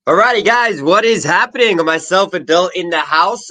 Alrighty, guys, what is happening? Myself and Dill in the house.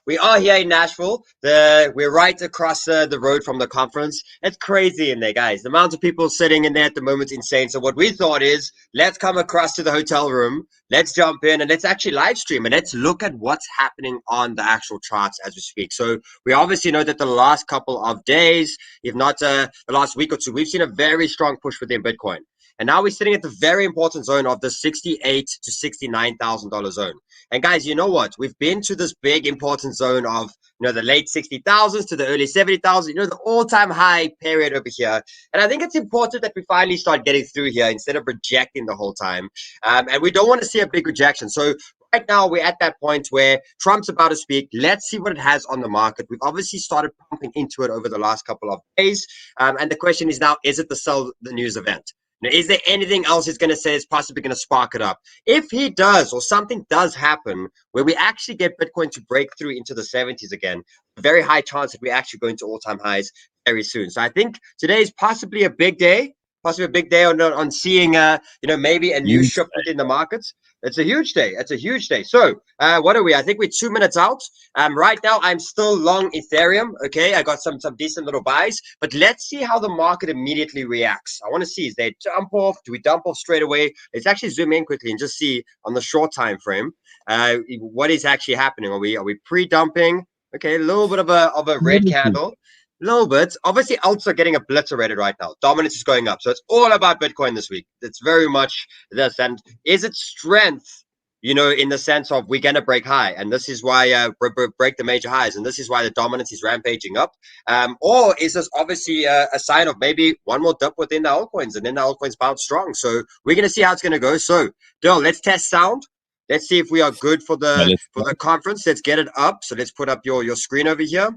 We are here in Nashville. We're right across the road from the conference. It's crazy in there, guys. The amount of people sitting in there at the moment is insane. So what we thought is, let's come across to the hotel room. Let's jump in and let's actually live stream and let's look at what's happening on the actual charts as we speak. So we obviously know that the last couple of days, if not the last week or two, we've seen a very strong push within Bitcoin. And now we're sitting at the very important zone of the $68,000 to $69,000 zone. And guys, you know what? We've been to this big important zone of, the late 60,000s to the early 70,000, the all-time high period over here. And I think it's important that we finally start getting through here instead of rejecting the whole time. And we don't want to see a big rejection. So right now, we're at that point where Trump's about to speak. Let's see what it has on the market. We've obviously started pumping into it over the last couple of days. And the question is now, is it the sell the news event? Now, is there anything else he's going to say is possibly going to spark it up? If he does, or something does happen where we actually get Bitcoin to break through into the 70s again, a very high chance that we're actually going to all-time highs very soon. So I think today is possibly a big day. Possibly a big day on seeing, maybe a new shift within the markets. It's a huge day. It's a huge day. So, what are we? I think we're 2 minutes out. Right now, I'm still long Ethereum. Okay, I got some decent little buys. But let's see how the market immediately reacts. I want to see, is they jump off? Do we dump off straight away? Let's actually zoom in quickly and just see on the short time frame what is actually happening. Are we pre-dumping? Okay, a little bit of a red candle. A little bit. Obviously, alts are getting obliterated right now. Dominance is going up. So it's all about Bitcoin this week. It's very much this. And is it strength, in the sense of we're going to break high? And this is why break the major highs. And this is why the dominance is rampaging up. Or is this obviously a sign of maybe one more dip within the altcoins and then the altcoins bounce strong? So we're going to see how it's going to go. So, Dill, let's test sound. Let's see if we are good for the conference. Let's get it up. So let's put up your screen over here.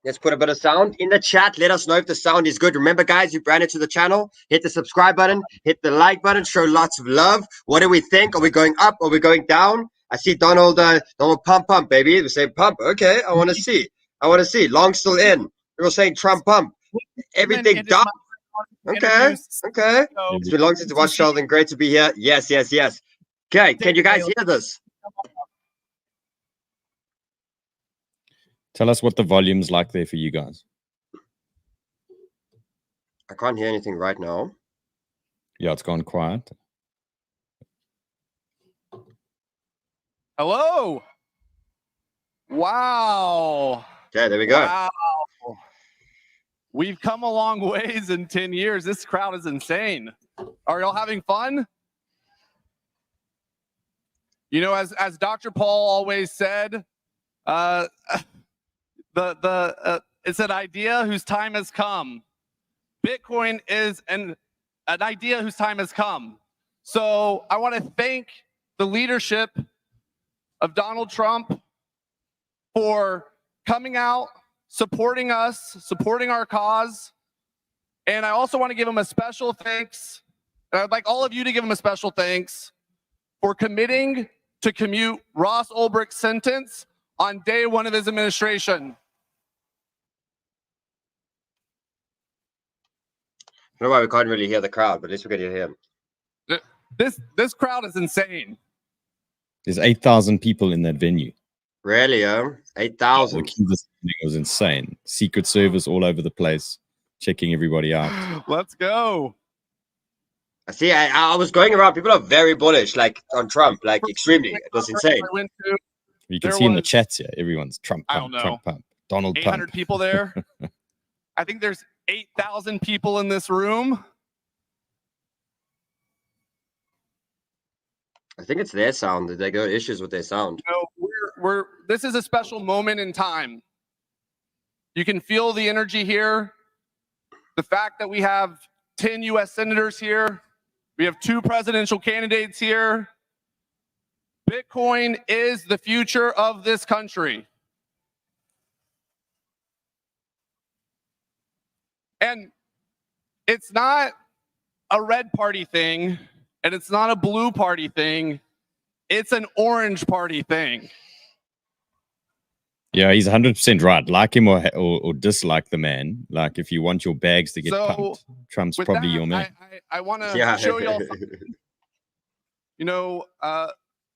Let's put a bit of sound in the chat. Let us know if the sound is good. Remember, guys, you branded to the channel. Hit the subscribe button. Hit the like button. Show lots of love. What do we think? Are we going up? Are we going down? I see Donald pump, baby. We say pump. Okay, I want to see. Long still in. We're saying Trump pump. Everything down. Okay. It's been long since I watched Sheldon. Great to be here. Yes. Okay, can you guys hear this? Tell us what the volume's like there for you guys. I can't hear anything right now. Yeah, it's gone quiet. Hello. Wow. Okay, there we go. Wow. We've come a long ways in 10 years. This crowd is insane. Are y'all having fun? As Dr. Paul always said, it's an idea whose time has come. Bitcoin is an idea whose time has come. So I want to thank the leadership of Donald Trump for coming out, supporting us, supporting our cause. And I also want to give him a special thanks. And I'd like all of you to give him a special thanks for committing to commute Ross Ulbricht's sentence on day one of his administration. I don't know why we can't really hear the crowd, but at least we can hear him. This crowd is insane. There's 8,000 people in that venue. Really, 8,000. The was insane. Secret Service all over the place, checking everybody out. Let's go. I see. I was going around. People are very bullish, like on Trump, like extremely. It was insane. You can see in the chats here, everyone's Trump pump, Trump pump, Donald Trump. 800 people there. I think there's 8,000 people in this room. I think it's their sound. They got issues with their sound. This is a special moment in time. You can feel the energy here. The fact that we have 10 U.S. senators here. We have 2 presidential candidates here. Bitcoin is the future of this country. And it's not a red party thing, and it's not a blue party thing. It's an orange party thing. Yeah, he's 100% right. Like him or dislike the man. Like, if you want your bags to get pumped, Trump's probably your man. I want to show y'all.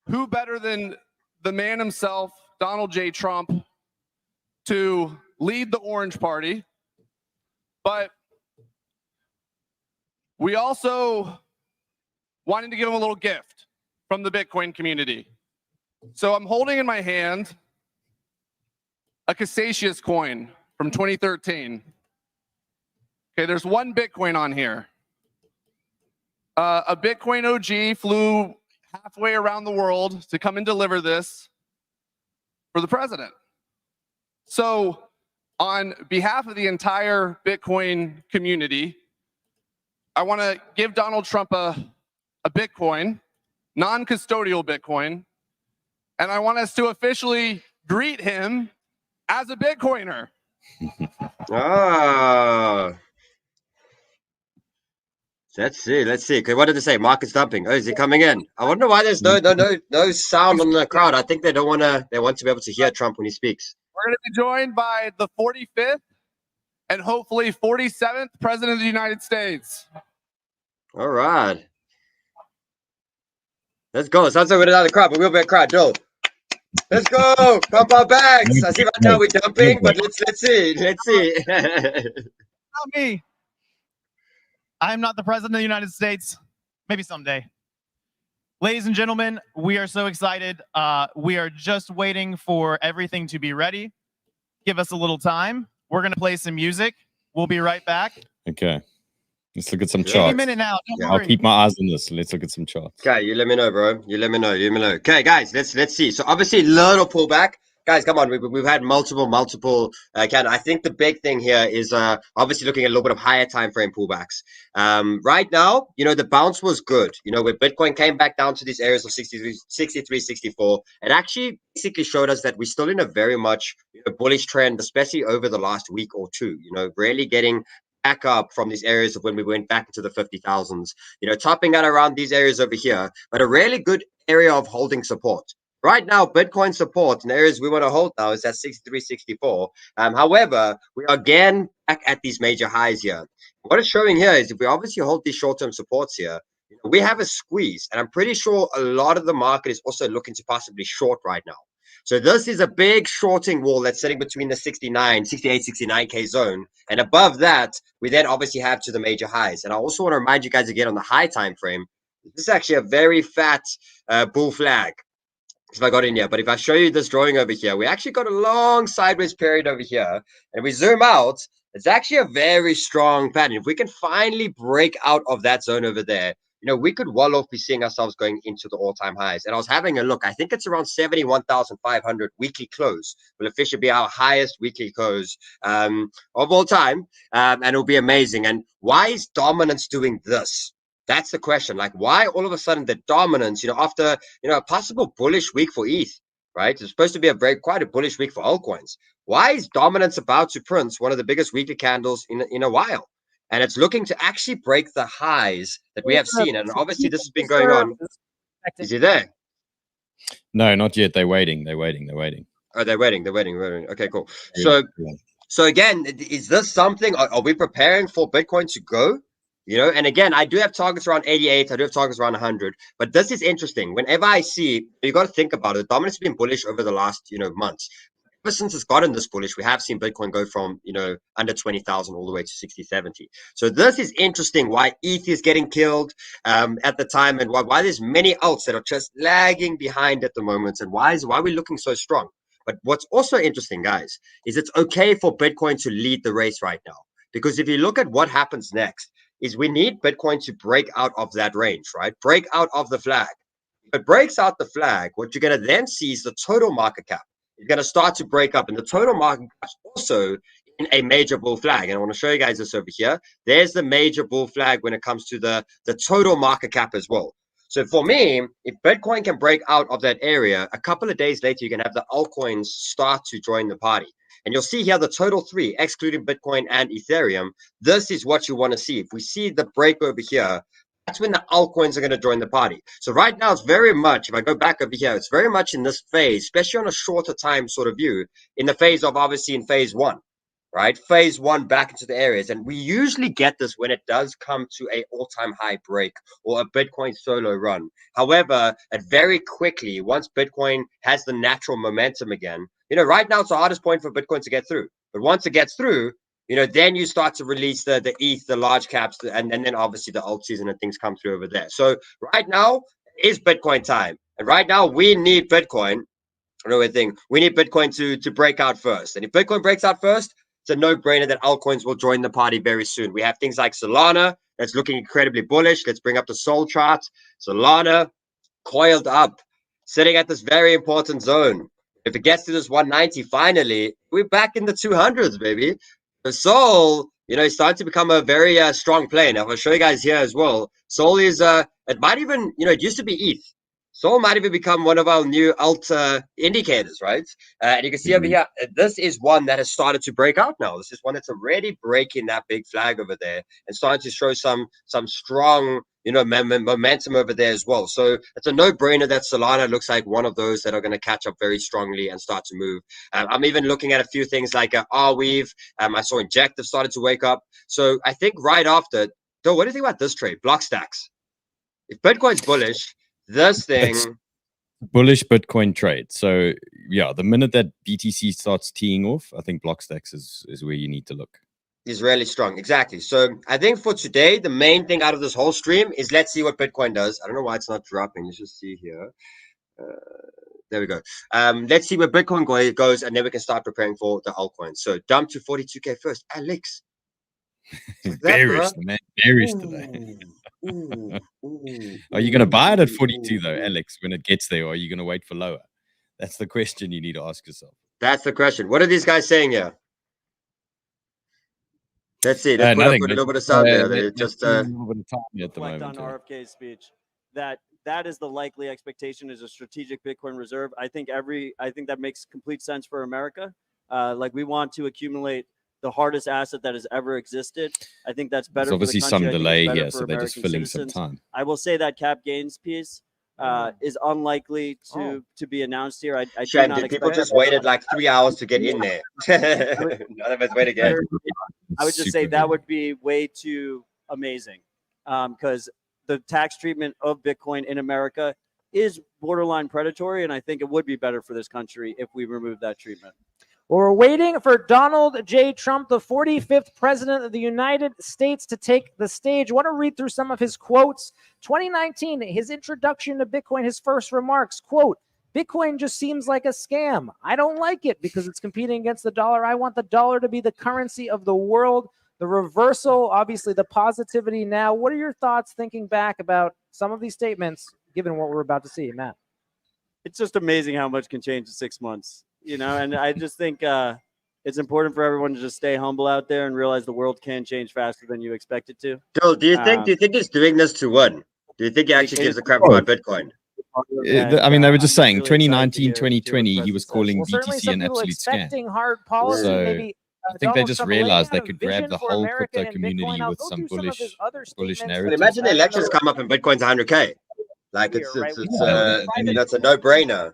who better than the man himself, Donald J. Trump, to lead the Orange Party? But we also wanted to give him a little gift from the Bitcoin community. So I'm holding in my hand a 𝗕𝗬𝗕𝗧 coin from 2013. Okay, there's one Bitcoin on here. A Bitcoin OG flew halfway around the world to come and deliver this for the president. So on behalf of the entire Bitcoin community, I want to give Donald Trump a Bitcoin, non-custodial Bitcoin, and I want us to officially greet him as a Bitcoiner. Ah. Let's see. Okay, what did it say? Market's dumping. Oh, is he coming in? I wonder why there's no sound on the crowd. I think they want to be able to hear Trump when he speaks. We're going to be joined by the 45th and hopefully 47th President of the United States. All right. Let's go. Sounds like we're not a crowd, but we'll be a crowd. Joe. Let's go. Pump our bags. I see right now we're dumping, but let's see. Not me. I'm not the president of the United States. Maybe someday. Ladies and gentlemen, we are so excited. We are just waiting for everything to be ready. Give us a little time. We're going to play some music. We'll be right back. Okay. Let's look at some Any charts. minute now. Don't I'll worry. keep my eyes on this. Let's look at some charts. Okay, you let me know, bro. You let me know. Okay, guys, let's see. So obviously, little pullback. Guys, come on. We've had multiple. I think the big thing here is obviously looking at a little bit of higher time frame pullbacks. Right now, the bounce was good. Where Bitcoin came back down to these areas of 63, 64, it actually basically showed us that we're still in a very much bullish trend, especially over the last week or two. Really getting back up from these areas of when we went back into the 50,000s. Topping out around these areas over here, but a really good area of holding support. Right now, Bitcoin support in areas we want to hold now is at 63, 64. However, we are again back at these major highs here. What it's showing here is if we obviously hold these short-term supports here, we have a squeeze. And I'm pretty sure a lot of the market is also looking to possibly short right now. So this is a big shorting wall that's sitting between the 68, 69K zone. And above that, we then obviously have to the major highs. And I also want to remind you guys again on the high time frame, this is actually a very fat bull flag. If I got in here, but if I show you this drawing over here, we actually got a long sideways period over here, and we zoom out, it's actually a very strong pattern. If we can finally break out of that zone over there, we could well off be seeing ourselves going into the all-time highs. And I was having a look, I think it's around 71,500 weekly close will officially be our highest weekly close of all time, and it'll be amazing. And why is dominance doing this? That's the question. Like, why all of a sudden the dominance, after, a possible bullish week for ETH, right? It's supposed to be quite a bullish week for altcoins. Why is dominance about to print one of the biggest weekly candles in a while? And it's looking to actually break the highs that we have seen. And obviously this has been going on. Is he there? No, not yet. They're waiting. Oh, they're waiting. Okay, cool. So again, is this something, are we preparing for Bitcoin to go? And again, I do have targets around 88. I do have targets around 100. But this is interesting. Whenever I see, you got to think about it. Dominance has been bullish over the last, months. Ever since it's gotten this bullish, we have seen Bitcoin go from, under 20,000 all the way to 60, 70. So this is interesting why ETH is getting killed at the time, and why there's many alts that are just lagging behind at the moment, and why we're looking so strong. But what's also interesting, guys, is it's okay for Bitcoin to lead the race right now. Because if you look at what happens next, is we need Bitcoin to break out of that range, right? Break out of the flag. If it breaks out the flag, what you're going to then see is the total market cap is going to start to break up. And the total market cap is also in a major bull flag. And I want to show you guys this over here. There's the major bull flag when it comes to the total market cap as well. So for me, if Bitcoin can break out of that area, a couple of days later, you can have the altcoins start to join the party. And you'll see here the total three, excluding Bitcoin and Ethereum. This is what you want to see. If we see the break over here, that's when the altcoins are going to join the party. So right now, it's very much, if I go back over here, it's very much in this phase, especially on a shorter time sort of view, in the phase of obviously in phase one. right? Phase one back into the areas. And we usually get this when it does come to a all-time high break or a Bitcoin solo run. However, it very quickly, once Bitcoin has the natural momentum again, right now it's the hardest point for Bitcoin to get through. But once it gets through, then you start to release the ETH, the large caps, and then obviously the alt season and things come through over there. So right now is Bitcoin time. And right now we need Bitcoin. Another thing, we need Bitcoin to break out first. And if Bitcoin breaks out first, it's a no-brainer that altcoins will join the party very soon. We have things like Solana that's looking incredibly bullish. Let's bring up the Sol chart. Solana coiled up, sitting at this very important zone. If it gets to this 190, finally, we're back in the 200s, baby. The Sol, is starting to become a very strong play. Now, I'll show you guys here as well. Sol is, it might even, it used to be ETH. Sol might even become one of our new alt indicators, right? And you can see over here, this is one that has started to break out now. This is one that's already breaking that big flag over there and starting to show some strong, momentum over there as well. So it's a no-brainer that Solana looks like one of those that are going to catch up very strongly and start to move. I'm even looking at a few things like Arweave. I saw Injective started to wake up. So I think right after, though, what do you think about this trade? Block stacks. If Bitcoin's bullish, this thing it's bullish Bitcoin trade. So yeah, the minute that BTC starts teeing off, I think Blockstacks is where you need to look. Is really strong. Exactly. So I think for today, the main thing out of this whole stream is let's see what Bitcoin does. I don't know why it's not dropping. Let's just see here. There we go. Let's see where Bitcoin goes, and then we can start preparing for the altcoins. So dump to 42K first. Alex. Bearish, the man. Bearish today. Are you going to buy it at 42 though, Alex, when it gets there, or are you going to wait for lower? That's the question you need to ask yourself. That's the question. What are these guys saying here? Let's see. Let's put a little bit of sound there. They just a little bit of time at the reflect moment. On RFK's speech, that is the likely expectation as a strategic Bitcoin reserve. I think that makes complete sense for America. Like we want to accumulate the hardest asset that has ever existed. I think that's better. There's obviously for the country. some delay here, so they're American just filling citizens. some time. I will say that cap gains piece is unlikely to be announced here. I do not people just waited like 3 hours to get in there. None of us waited again. I would just say that would be way too amazing because the tax treatment of Bitcoin in America is borderline predatory, and I think it would be better for this country if we remove that treatment. Well, we're waiting for Donald J. Trump, the 45th president of the United States, to take the stage. I want to read through some of his quotes. 2019, his introduction to Bitcoin, his first remarks, quote, "Bitcoin just seems like a scam. I don't like it because it's competing against the dollar. I want the dollar to be the currency of the world." The reversal, obviously the positivity now. What are your thoughts thinking back about some of these statements, given what we're about to see, Matt? It's just amazing how much can change in 6 months. And I just think it's important for everyone to just stay humble out there and realize the world can change faster than you expect it to. Joel, do you think he's doing this to win? Do you think he actually gives a crap about Bitcoin? I mean, they were just saying 2019, 2020, he was calling BTC an absolute scam. Hard policy, so maybe, I think they just realized they could grab the whole crypto community with some bullish narrative. But imagine the elections come up and Bitcoin's 100K. Like it's a no-brainer.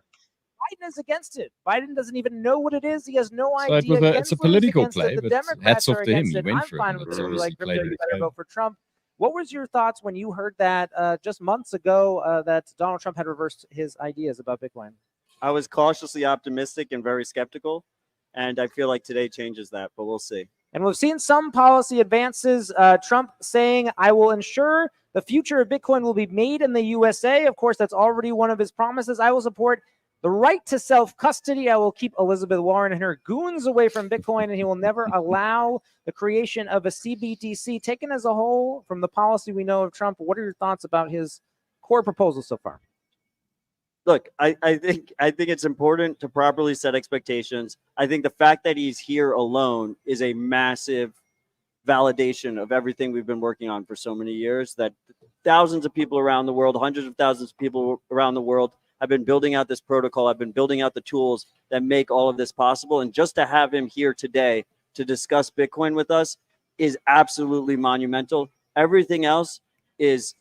Biden is against it. Biden doesn't even know what it is. He has no idea. It's a political play, but hats off to him. He went for it. Like crypto, you better vote for Trump. What was your thoughts when you heard that just months ago that Donald Trump had reversed his ideas about Bitcoin? I was cautiously optimistic and very skeptical, and I feel like today changes that, but we'll see. And we've seen some policy advances. Trump saying, "I will ensure the future of Bitcoin will be made in the USA." Of course, that's already one of his promises. "I will support the right to self-custody. I will keep Elizabeth Warren and her goons away from Bitcoin, and he will never allow the creation of a CBDC." Taken as a whole, from the policy we know of Trump, what are your thoughts about his core proposal so far? Look, I think it's important to properly set expectations. I think the fact that he's here alone is a massive validation of everything we've been working on for so many years, that thousands of people around the world, hundreds of thousands of people around the world have been building out this protocol. I've been building out the tools that make all of this possible. And just to have him here today to discuss Bitcoin with us is absolutely monumental. Everything else is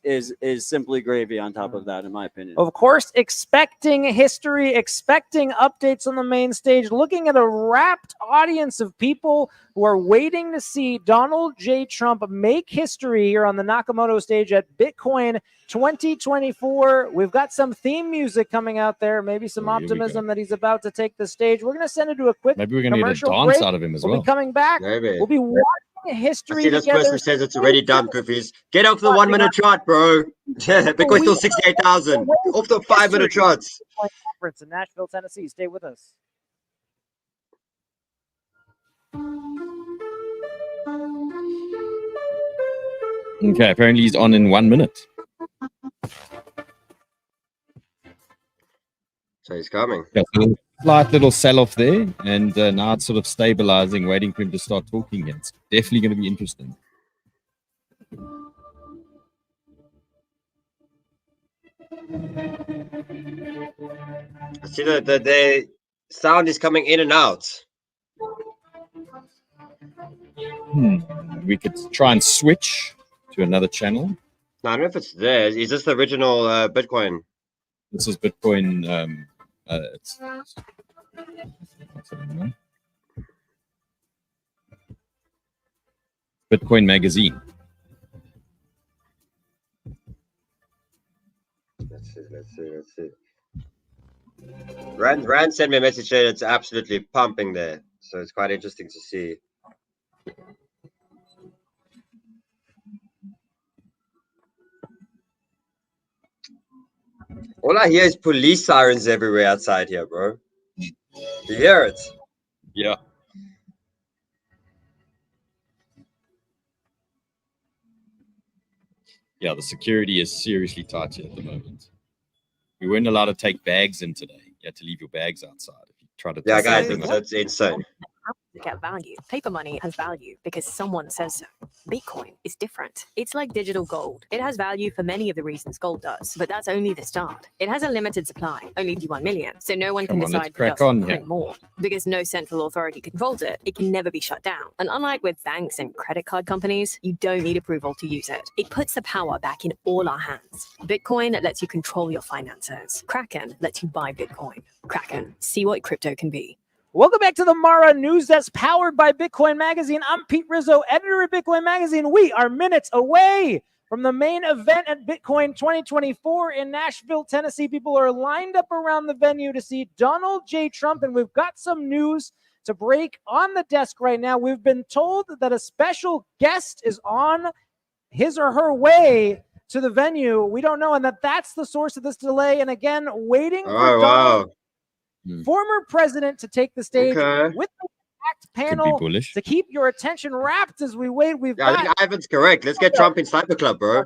simply gravy on top of that, in my opinion. Of course, expecting history, expecting updates on the main stage, looking at a rapt audience of people who are waiting to see Donald J. Trump make history here on the Nakamoto stage at Bitcoin 2024. We've got some theme music coming out there, maybe some optimism that he's about to take the stage. We're going to send it to a quick Maybe we're going to get a commercial dance break. out of him as We'll well. be coming back. Maybe. We'll be watching history I see this together. person says it's already done, Goofies. Get off the 1 minute chart, bro. Bitcoin's still 68,000. Off the 5 minute charts. Conference in Nashville, Tennessee. Stay with us. Okay, apparently he's on in 1 minute. So he's coming. Yeah, so slight little sell-off there, and now it's sort of stabilizing, waiting for him to start talking again. It's definitely going to be interesting. I see that the sound is coming in and out. We could try and switch to another channel. No, I don't know if it's there. Is this the original Bitcoin? This is Bitcoin. Bitcoin magazine. Let's see. Rand sent me a message saying it's absolutely pumping there. So it's quite interesting to see. All I hear is police sirens everywhere outside here, bro. You hear it? Yeah. Yeah, the security is seriously tight here at the moment. We weren't allowed to take bags in today. You had to leave your bags outside if you try to. Yeah, guys, that's insane. Get value. Paper money has value because someone says so. Bitcoin is different. It's like digital gold. It has value for many of the reasons gold does, but that's only the start. It has a limited supply, only 1 million, so no one can decide to print more. Because no central authority controls it, it can never be shut down. And unlike with banks and credit card companies, you don't need approval to use it. It puts the power back in all our hands. Bitcoin lets you control your finances. Kraken lets you buy Bitcoin. Kraken, see what crypto can be. Welcome back to the Mara News Desk powered by Bitcoin Magazine. I'm 𝗕𝗬𝗕𝗄, editor of Bitcoin Magazine. We are minutes away from the main event at Bitcoin 2024 in Nashville, Tennessee. People are lined up around the venue to see Donald J. Trump, and we've got some news to break on the desk right now. We've been told that a special guest is on his or her way to the venue. We don't know, and that's the source of this delay. And again, waiting for Donald, former president, to take the stage with the packed panel to keep your attention wrapped as we wait. I think Ivan's correct. Let's get Trump in Sniper Club, bro.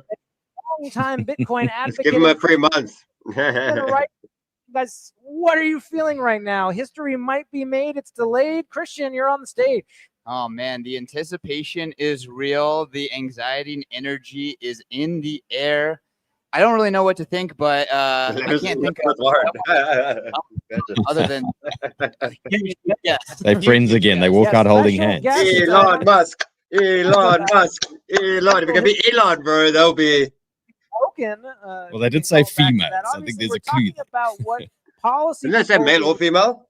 Long-time Bitcoin advocate. Let's give him a free month. Guys, what are you feeling right now? History might be made. It's delayed. Christian, you're on the stage. Oh, man, the anticipation is real. The anxiety and energy is in the air. I don't really know what to think, but I can't think of other than they're friends again. They walk out holding hands. Elon Musk. If it can be Elon, bro, they'll be. Well, they did say female, so I think there's a clue. About what policy? Didn't they say male or female?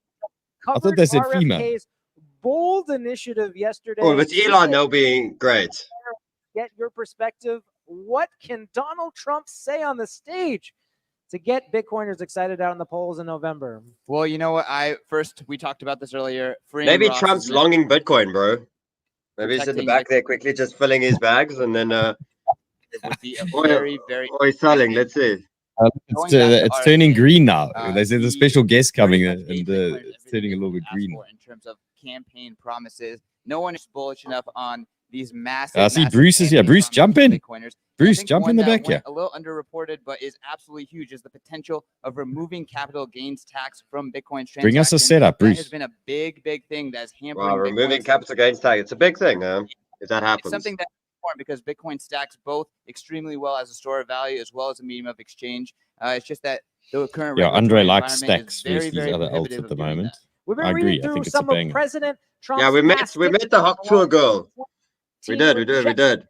I thought they said female. Bold initiative yesterday. Oh, if it's Elon, they'll be great. Get your perspective. What can Donald Trump say on the stage to get Bitcoiners excited out in the polls in November? Well, you know what? We talked about this earlier. Maybe Trump's longing Bitcoin, bro. Maybe he's in the back there quickly just filling his bags, and then it would be a very, very... Oh, he's selling. Let's see. It's turning green now. They said the special guest coming, and it's turning a little bit green. In terms of campaign promises, no one is bullish enough on these massive. I see Bruce is here. Bruce, jump in. Bruce, jump in the back here. A little underreported, but is absolutely huge, is the potential of removing capital gains tax from Bitcoin's transactions. Bring us a setup, Bruce. That has been a big thing that's hampering. Wow, removing capital gains tax. It's a big thing, if that happens. It's something that's important because Bitcoin stacks both extremely well as a store of value as well as a medium of exchange. It's just that the current Andre likes stacks versus these other alts at the moment. We've been reading through some of President Trump's we met the Hawk Tour girl. We did.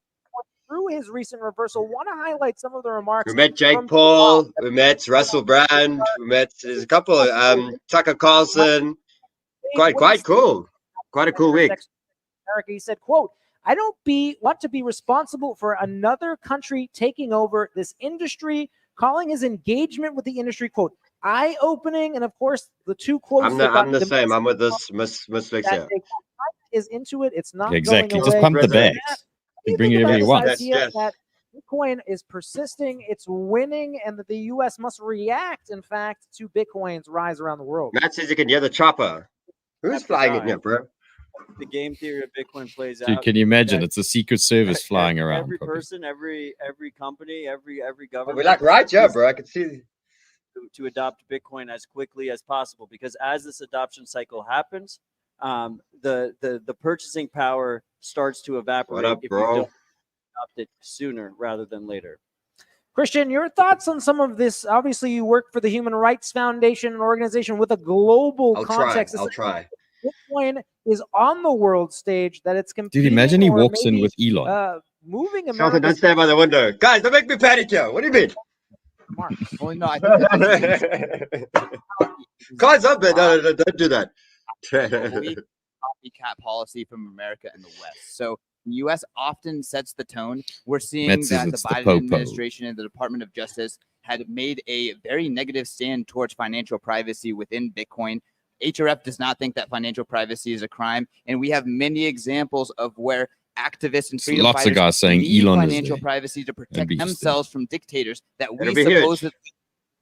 through his recent reversal. Want to highlight some of the remarks. We met Jake from Paul. Trump. We met Russell Brand. We met there's a couple. Tucker Carlson. Quite cool. Quite a cool week. America, he said, quote, I don't want to be responsible for another country taking over this industry, calling his engagement with the industry, quote, eye-opening. And of course, the two quotes. I'm the same. I'm with this Miss Fix here. Is into it. It's not exactly. Going Just away. pump the bags. You bring whatever you want. That Bitcoin is persisting, it's winning, and that the U.S. must react, in fact, to Bitcoin's rise around the world. Matt says you can hear the chopper. Who's flying in here, bro? The game theory of Bitcoin plays Dude, out. can you imagine? It's a secret service flying around. Every person, every company, every government. We're like right here, bro. I can see. To adopt Bitcoin as quickly as possible, because as this adoption cycle happens, the purchasing power starts to evaporate. What up, if bro? you don't adopt it sooner rather than later. Christian, your thoughts on some of this? Obviously, you work for the Human Rights Foundation, an organization with a global context. I'll try. Bitcoin is on the world sage, that it's competing. Dude, imagine he walks in with Elon. Moving America. Jonathan, don't stand by the window. Guys, don't make me panic here. What do you mean? Well, no, I think Guys, up, man. No, don't do that. copycat policy from America and the West. So the U.S. often sets the tone. We're seeing Matt says that the it's the Biden po-po. administration and the Department of Justice had made a very negative stand towards financial privacy within Bitcoin. HRF does not think that financial privacy is a crime, and we have many examples of where activists and freedom Lots of fighters guys saying need Elon is financial there. privacy to protect be themselves from dictators that we It'll be huge. supposedly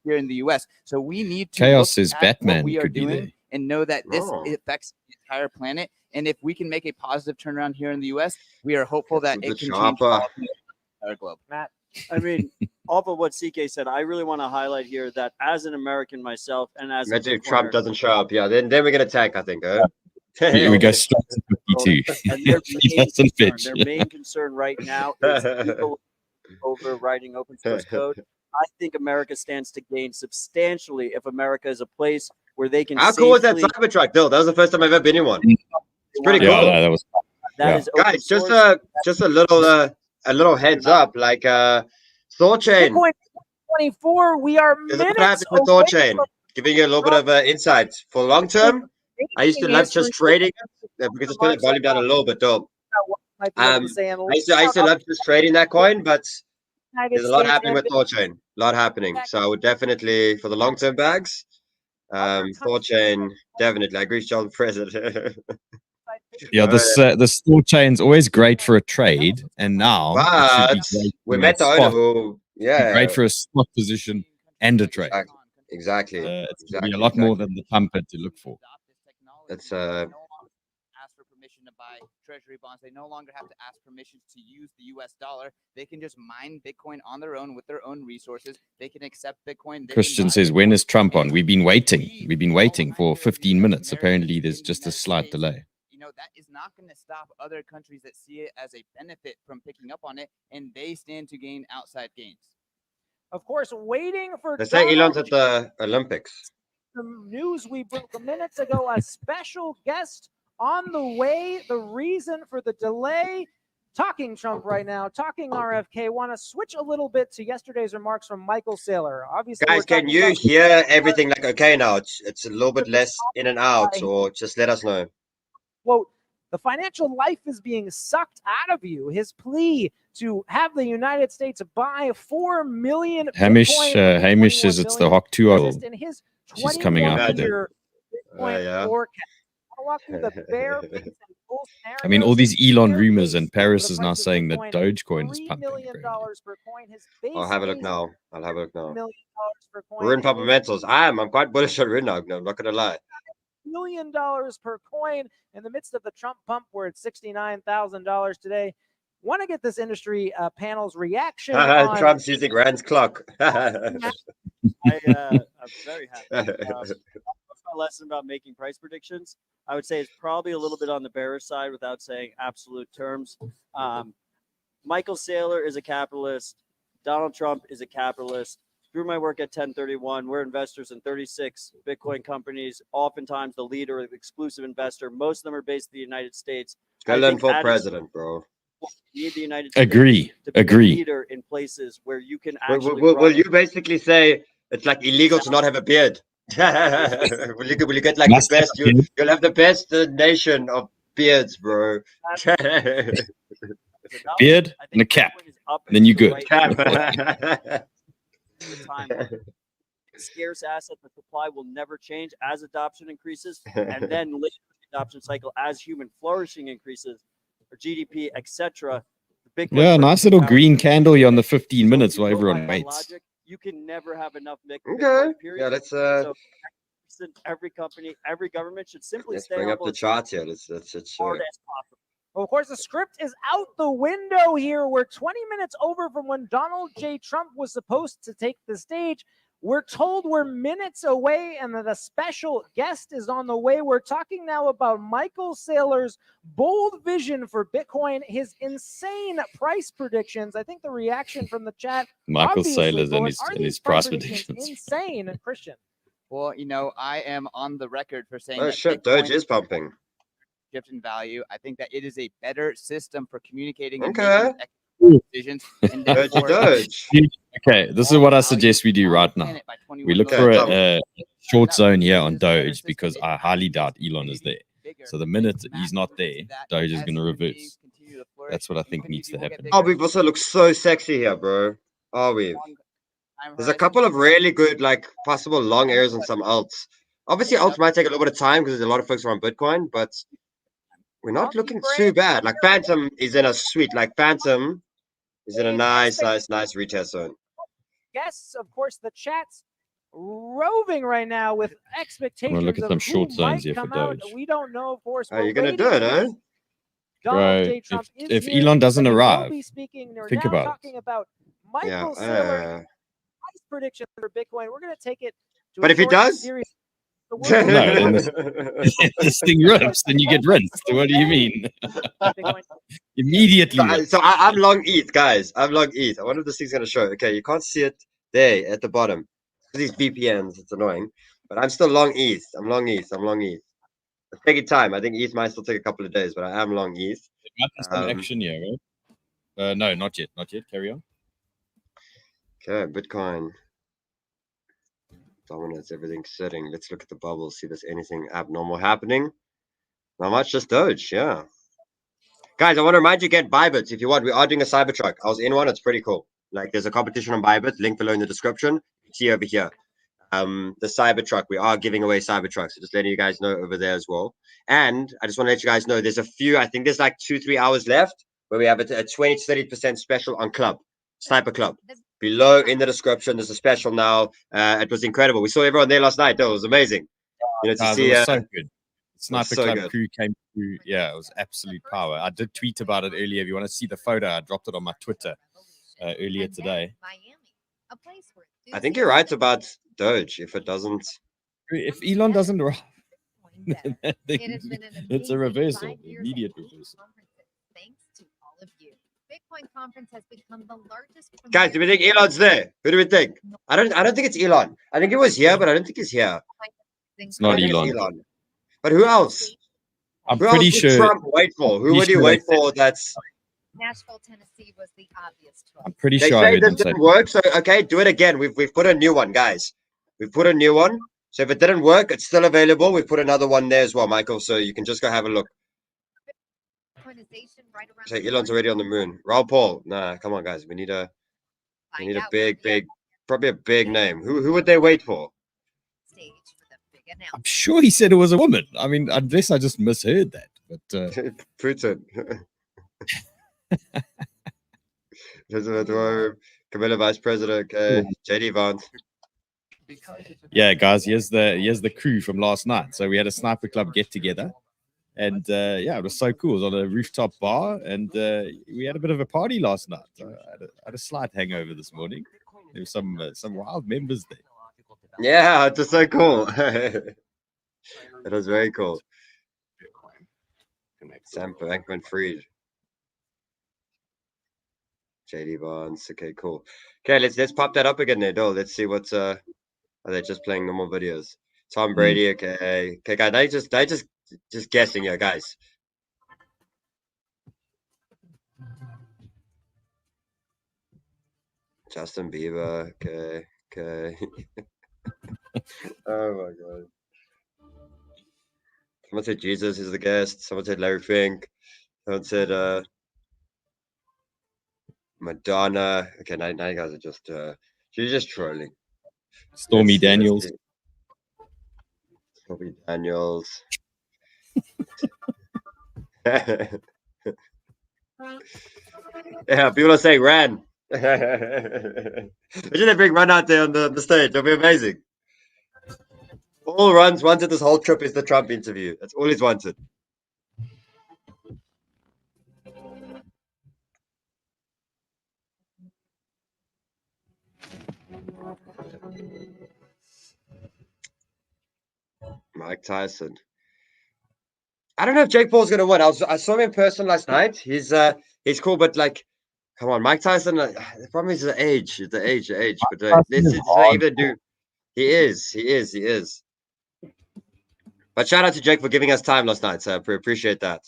here in the U.S. So we need to Chaos look says at Batman what we are could be there. doing and know that this Oh. affects the entire planet. And if we can make a positive turnaround here in the U.S., we are hopeful that The it can change chopper. policy on the entire globe. Matt. I mean, off of what CK said, I really want to highlight here that as an American myself and as Imagine a if Trump Bitcoiner, doesn't show up. Yeah, then we're gonna tank, I think. We go straight to 52. and their He main, doesn't concern, pitch. their main concern right now is people overwriting open source code. I think America stands to gain substantially if America is a place where they can. How cool was that safely- Cybertruck build? That was the first time I've ever been in one. It's pretty Yeah, cool. no, that was That yeah. is open Guys, just source. a little heads up, like Thorchain. Bitcoin 24, we are There's a minutes traffic with away Thorchain, from giving you a little bit of insight for long term. I used to love just trading. We can just put the volume down a little bit, though. I used to love just trading that coin, but there's a lot happening with Thorchain. A lot happening. So I would definitely, for the long term bags, Thorchain, definitely. I agree with John President. Yeah, this Thor chain's always great for a trade, and now But it should be great we for met the a owner spot. who, yeah, Great for a spot position and a trade. exactly. It's gonna be a lot more than the pumper to look for. That's ask for permission to buy treasury bonds. They no longer have to ask permission to use the US dollar. They can just mine Bitcoin on their own with their own resources. They can accept Bitcoin. Christian says, when is Trump on? We've been waiting. We've been waiting for 15 minutes. Apparently, there's just a slight delay. You know, that is not going to stop other countries that see it as a benefit from picking up on it, and they stand to gain outside gains. Of course, waiting for They say Donald Elon's at the Olympics. The news we broke minutes ago, a special guest on the way. The reason for the delay, talking Trump right now, talking RFK. Want to switch a little bit to yesterday's remarks from Michael Saylor. Obviously, Guys, can you hear everything like okay now? It's a little bit less in and out, or just let us know. Quote, the financial life is being sucked out of you. His plea to have the United States buy 4 million Hamish Bitcoin, says it's the 𝗥𝗚𝗚. in his She's coming out with it. 21-year Bitcoin Yeah. forecast. I'll walk through the bare facts and full I mean, all these scenarios. Elon Bare rumors, case and Paris for is the now price of saying that Bitcoin, Dogecoin is $3 pumping. million per coin. His base I'll have a look case, now. I'll have a look $1 now. million per coin. We're in and his fundamentals. I'm quite bullish on Rinnog. No, I'm not gonna lie. $1 million per coin in the midst of the Trump pump. We're at $69,000 today. Want to get this industry panel's reaction on Trump's using Rand's clock. I'm very happy. What's my lesson about making price predictions? I would say it's probably a little bit on the bearish side without saying absolute terms. Michael Saylor is a capitalist. Donald Trump is a capitalist. Through my work at 1031, we're investors in 36 Bitcoin companies, oftentimes the lead or the exclusive investor. Most of them are based in the United States. Go learn for president, bro. You need the United States Agree. to be a leader in places where you can actually. Will you basically say it's like illegal to not have a beard? will you get like the best? You'll have the best nation of beards, bro. Beard and a cap. Then you good. Scarce asset, the supply will never change as adoption increases, and then later the adoption cycle as human flourishing increases, or GDP, etc. Yeah, nice little green candle here on the 15 minutes while everyone waits. Logic, you can never have enough Okay. Yeah, let's so every company, every government should simply stay bring up the chart here. Let's show it. Well, of course, the script is out the window here. We're 20 minutes over from when Donald J. Trump was supposed to take the stage. We're told we're minutes away and that a special guest is on the way. We're talking now about Michael Saylor's bold vision for Bitcoin, his insane price predictions. I think the reaction from the chat. Michael Saylor's and his price predictions. Insane, Christian. Well, you know, I am on the record for saying that shit, Doge is pumping. Shift in value. I think that it is a better system for communicating and making decisions. Doge. Okay, this is what I suggest we do right now. We look for a short zone here on Doge because I highly doubt Elon is there. So the minute he's not there, Doge is going to reverse. That's what I think needs to happen. Oh, we also look so sexy here, bro. Oh, there's a couple of really good, like, possible long airs on some alts. Obviously, alts might take a little bit of time because there's a lot of folks around Bitcoin, but we're not looking too bad. Like, Phantom is in a sweet, like, Phantom is in a nice retail zone. Yes, of course, the chat's roving right now with expectations. I'm gonna look at some short zones here for Doge. We don't know, of course. Oh, you're gonna do it, eh? Bro, if Elon doesn't arrive, think about it. About Michael Saylor prediction for Bitcoin. We're going to take it to but if he does, no, then this thing rips, then you get rinsed. What do you mean? Immediately. So I'm long ETH, guys. I'm long ETH. I wonder if this thing's going to show. Okay, you can't see it there at the bottom. These VPNs, it's annoying. But I'm still long ETH. I'm long ETH. It's taking time. I think ETH might still take a couple of days, but I am long ETH. It might be some action here, right? No, not yet. Carry on. Okay, Bitcoin. Dominance, everything's sitting. Let's look at the bubbles, see if there's anything abnormal happening. Not much, just Doge, yeah. Guys, I want to remind you, get Bybits if you want. We are doing a Cybertruck. I was in one, it's pretty cool. Like, there's a competition on Bybits, link below in the description. See over here. The Cybertruck, we are giving away Cybertrucks. So just letting you guys know over there as well. And I just want to let you guys know there's a few, I think there's like 2-3 hours left where we have a 20-30% special on Club, Sniper Club. Below in the description, there's a special now. It was incredible. We saw everyone there last night. Though. It was amazing. You know, to see. It was so good. Sniper so Club good. crew came through. Yeah, it was absolute power. I did tweet about it earlier. If you want to see the photo, I dropped it on my Twitter earlier today. I think you're right about Doge. If it doesn't, if Elon doesn't arrive, it's a reversal, immediate reversal. Thanks to all of you. Bitcoin conference has become the largest. Guys, do we think Elon's there? Who do we think? I don't think it's Elon. I think it was here, but I don't think he's here. It's not Elon. But who else? I'm pretty sure. Trump wait for? Who would you wait for? That's Nashville, Tennessee was the obvious choice. I'm pretty they sure say this didn't work. So okay, do it again. We've put a new one, guys. We've put a new one. So if it didn't work, it's still available. We've put another one there as well, Michael. So you can just go have a look. So Elon's already on the moon. Raul Paul. Nah, come on, guys. We need a big, probably a big name. Who would they wait for? I'm sure he said it was a woman. I mean, unless I just misheard that. But Putin. Camilla Vice President, JD Vance. Yeah, guys, here's the crew from last night. So we had a Sniper Club get together. And yeah, it was so cool. It was on a rooftop bar, and we had a bit of a party last night. I had a slight hangover this morning. There were some wild members there. Yeah, it was so cool. It was very cool. Sam Bankman-Fried, JD Barnes. Okay, cool. Okay, let's pop that up again there, Dole. Let's see what's are they just playing normal videos? Tom Brady. Okay, guys. They just guessing here, guys. Justin Bieber. Okay. Okay. Oh my god. Someone said Jesus is the guest. Someone said Larry Fink. Someone said Madonna. Okay, now you guys are just she's just trolling. Stormy Daniels. Stormy Daniels. Yeah, people are saying Ran. Imagine they bring Ran out there on the stage. It'll be amazing. All Run's wanted this whole trip is the Trump interview. That's all he's wanted. Mike Tyson. I don't know if Jake Paul's gonna win. I saw him in person last night. He's cool, but like, come on, Mike Tyson. The problem is the age. The age. But let's even do. He is. But shout out to Jake for giving us time last night. So I appreciate that.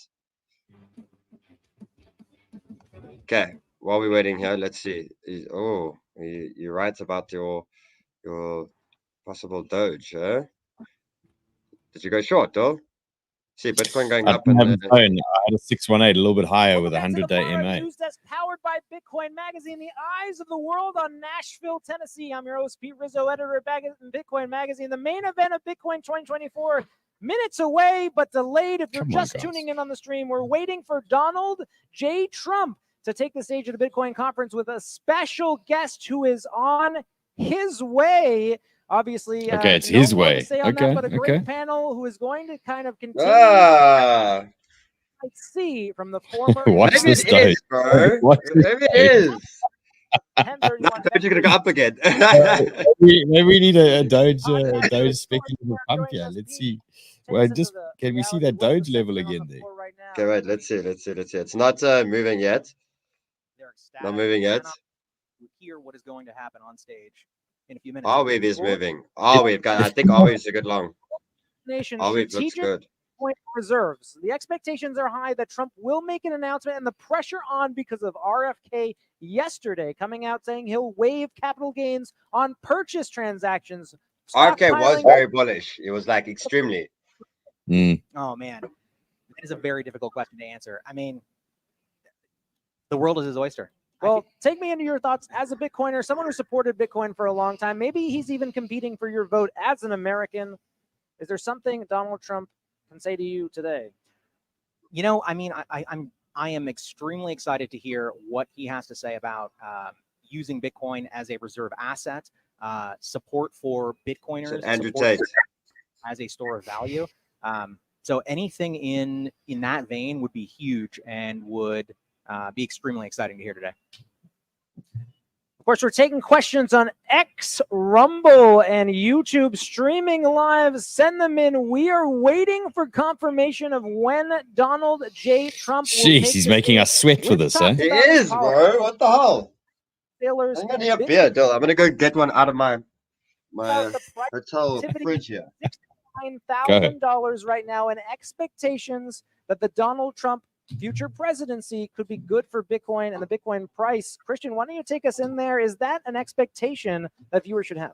Okay, while we're waiting here, let's see. You're right about your possible Doge, huh? Did you go short, though? See, Bitcoin going up. I had a 618, a little bit higher with a 100-day MA. News that's powered by Bitcoin Magazine, the eyes of the world on Nashville, Tennessee. I'm your host, 𝗕𝗬𝗕𝗓, editor at Bitcoin Magazine. The main event of Bitcoin 2024, minutes away, but delayed. If you're just tuning in on the stream, we're waiting for Donald J. Trump to take the stage at the Bitcoin conference with a special guest who is on his way. Obviously, okay, it's his way. Okay, but a great panel who is going to kind of continue. I see from the former. Watch this, is, bro. Maybe it is. Doge gonna go up again. maybe we need a Doge speculative pump here. Let's see. Well, can we see that Doge level again there? Okay, wait. Let's see. It's not moving yet. Not moving yet. Hear what is going to happen on stage in a few minutes. 𝗕𝗢𝗡𝗅 is moving. I think 𝗕𝗢𝗡𝗅 is a good long. 𝗕𝗢𝗡𝗅 looks good. Reserves. The expectations are high that Trump will make an announcement, and the pressure on because of RFK yesterday coming out saying he'll waive capital gains on purchase transactions. RFK was very bullish. It was like extremely. Oh man, that is a very difficult question to answer. I mean, the world is his oyster. Well, take me into your thoughts as a Bitcoiner, someone who supported Bitcoin for a long time. Maybe he's even competing for your vote as an American. Is there something Donald Trump can say to you today? You know, I mean, I am extremely excited to hear what he has to say about using Bitcoin as a reserve asset, support for Bitcoiners, Andrew Tate as a store of value. So anything in that vein would be huge and would be extremely exciting to hear today. Of course, we're taking questions on X, Rumble, and YouTube streaming live. Send them in. We are waiting for confirmation of when Donald J. Trump will take he's making us sweat for this, huh? He is, bro. What the hell? Sailors, I'm gonna need a beer, dude. I'm gonna go get one out of my hotel fridge here. $69,000 right now, and expectations that the Donald Trump future presidency could be good for Bitcoin and the Bitcoin price. Christian, why don't you take us in there? Is that an expectation that viewers should have?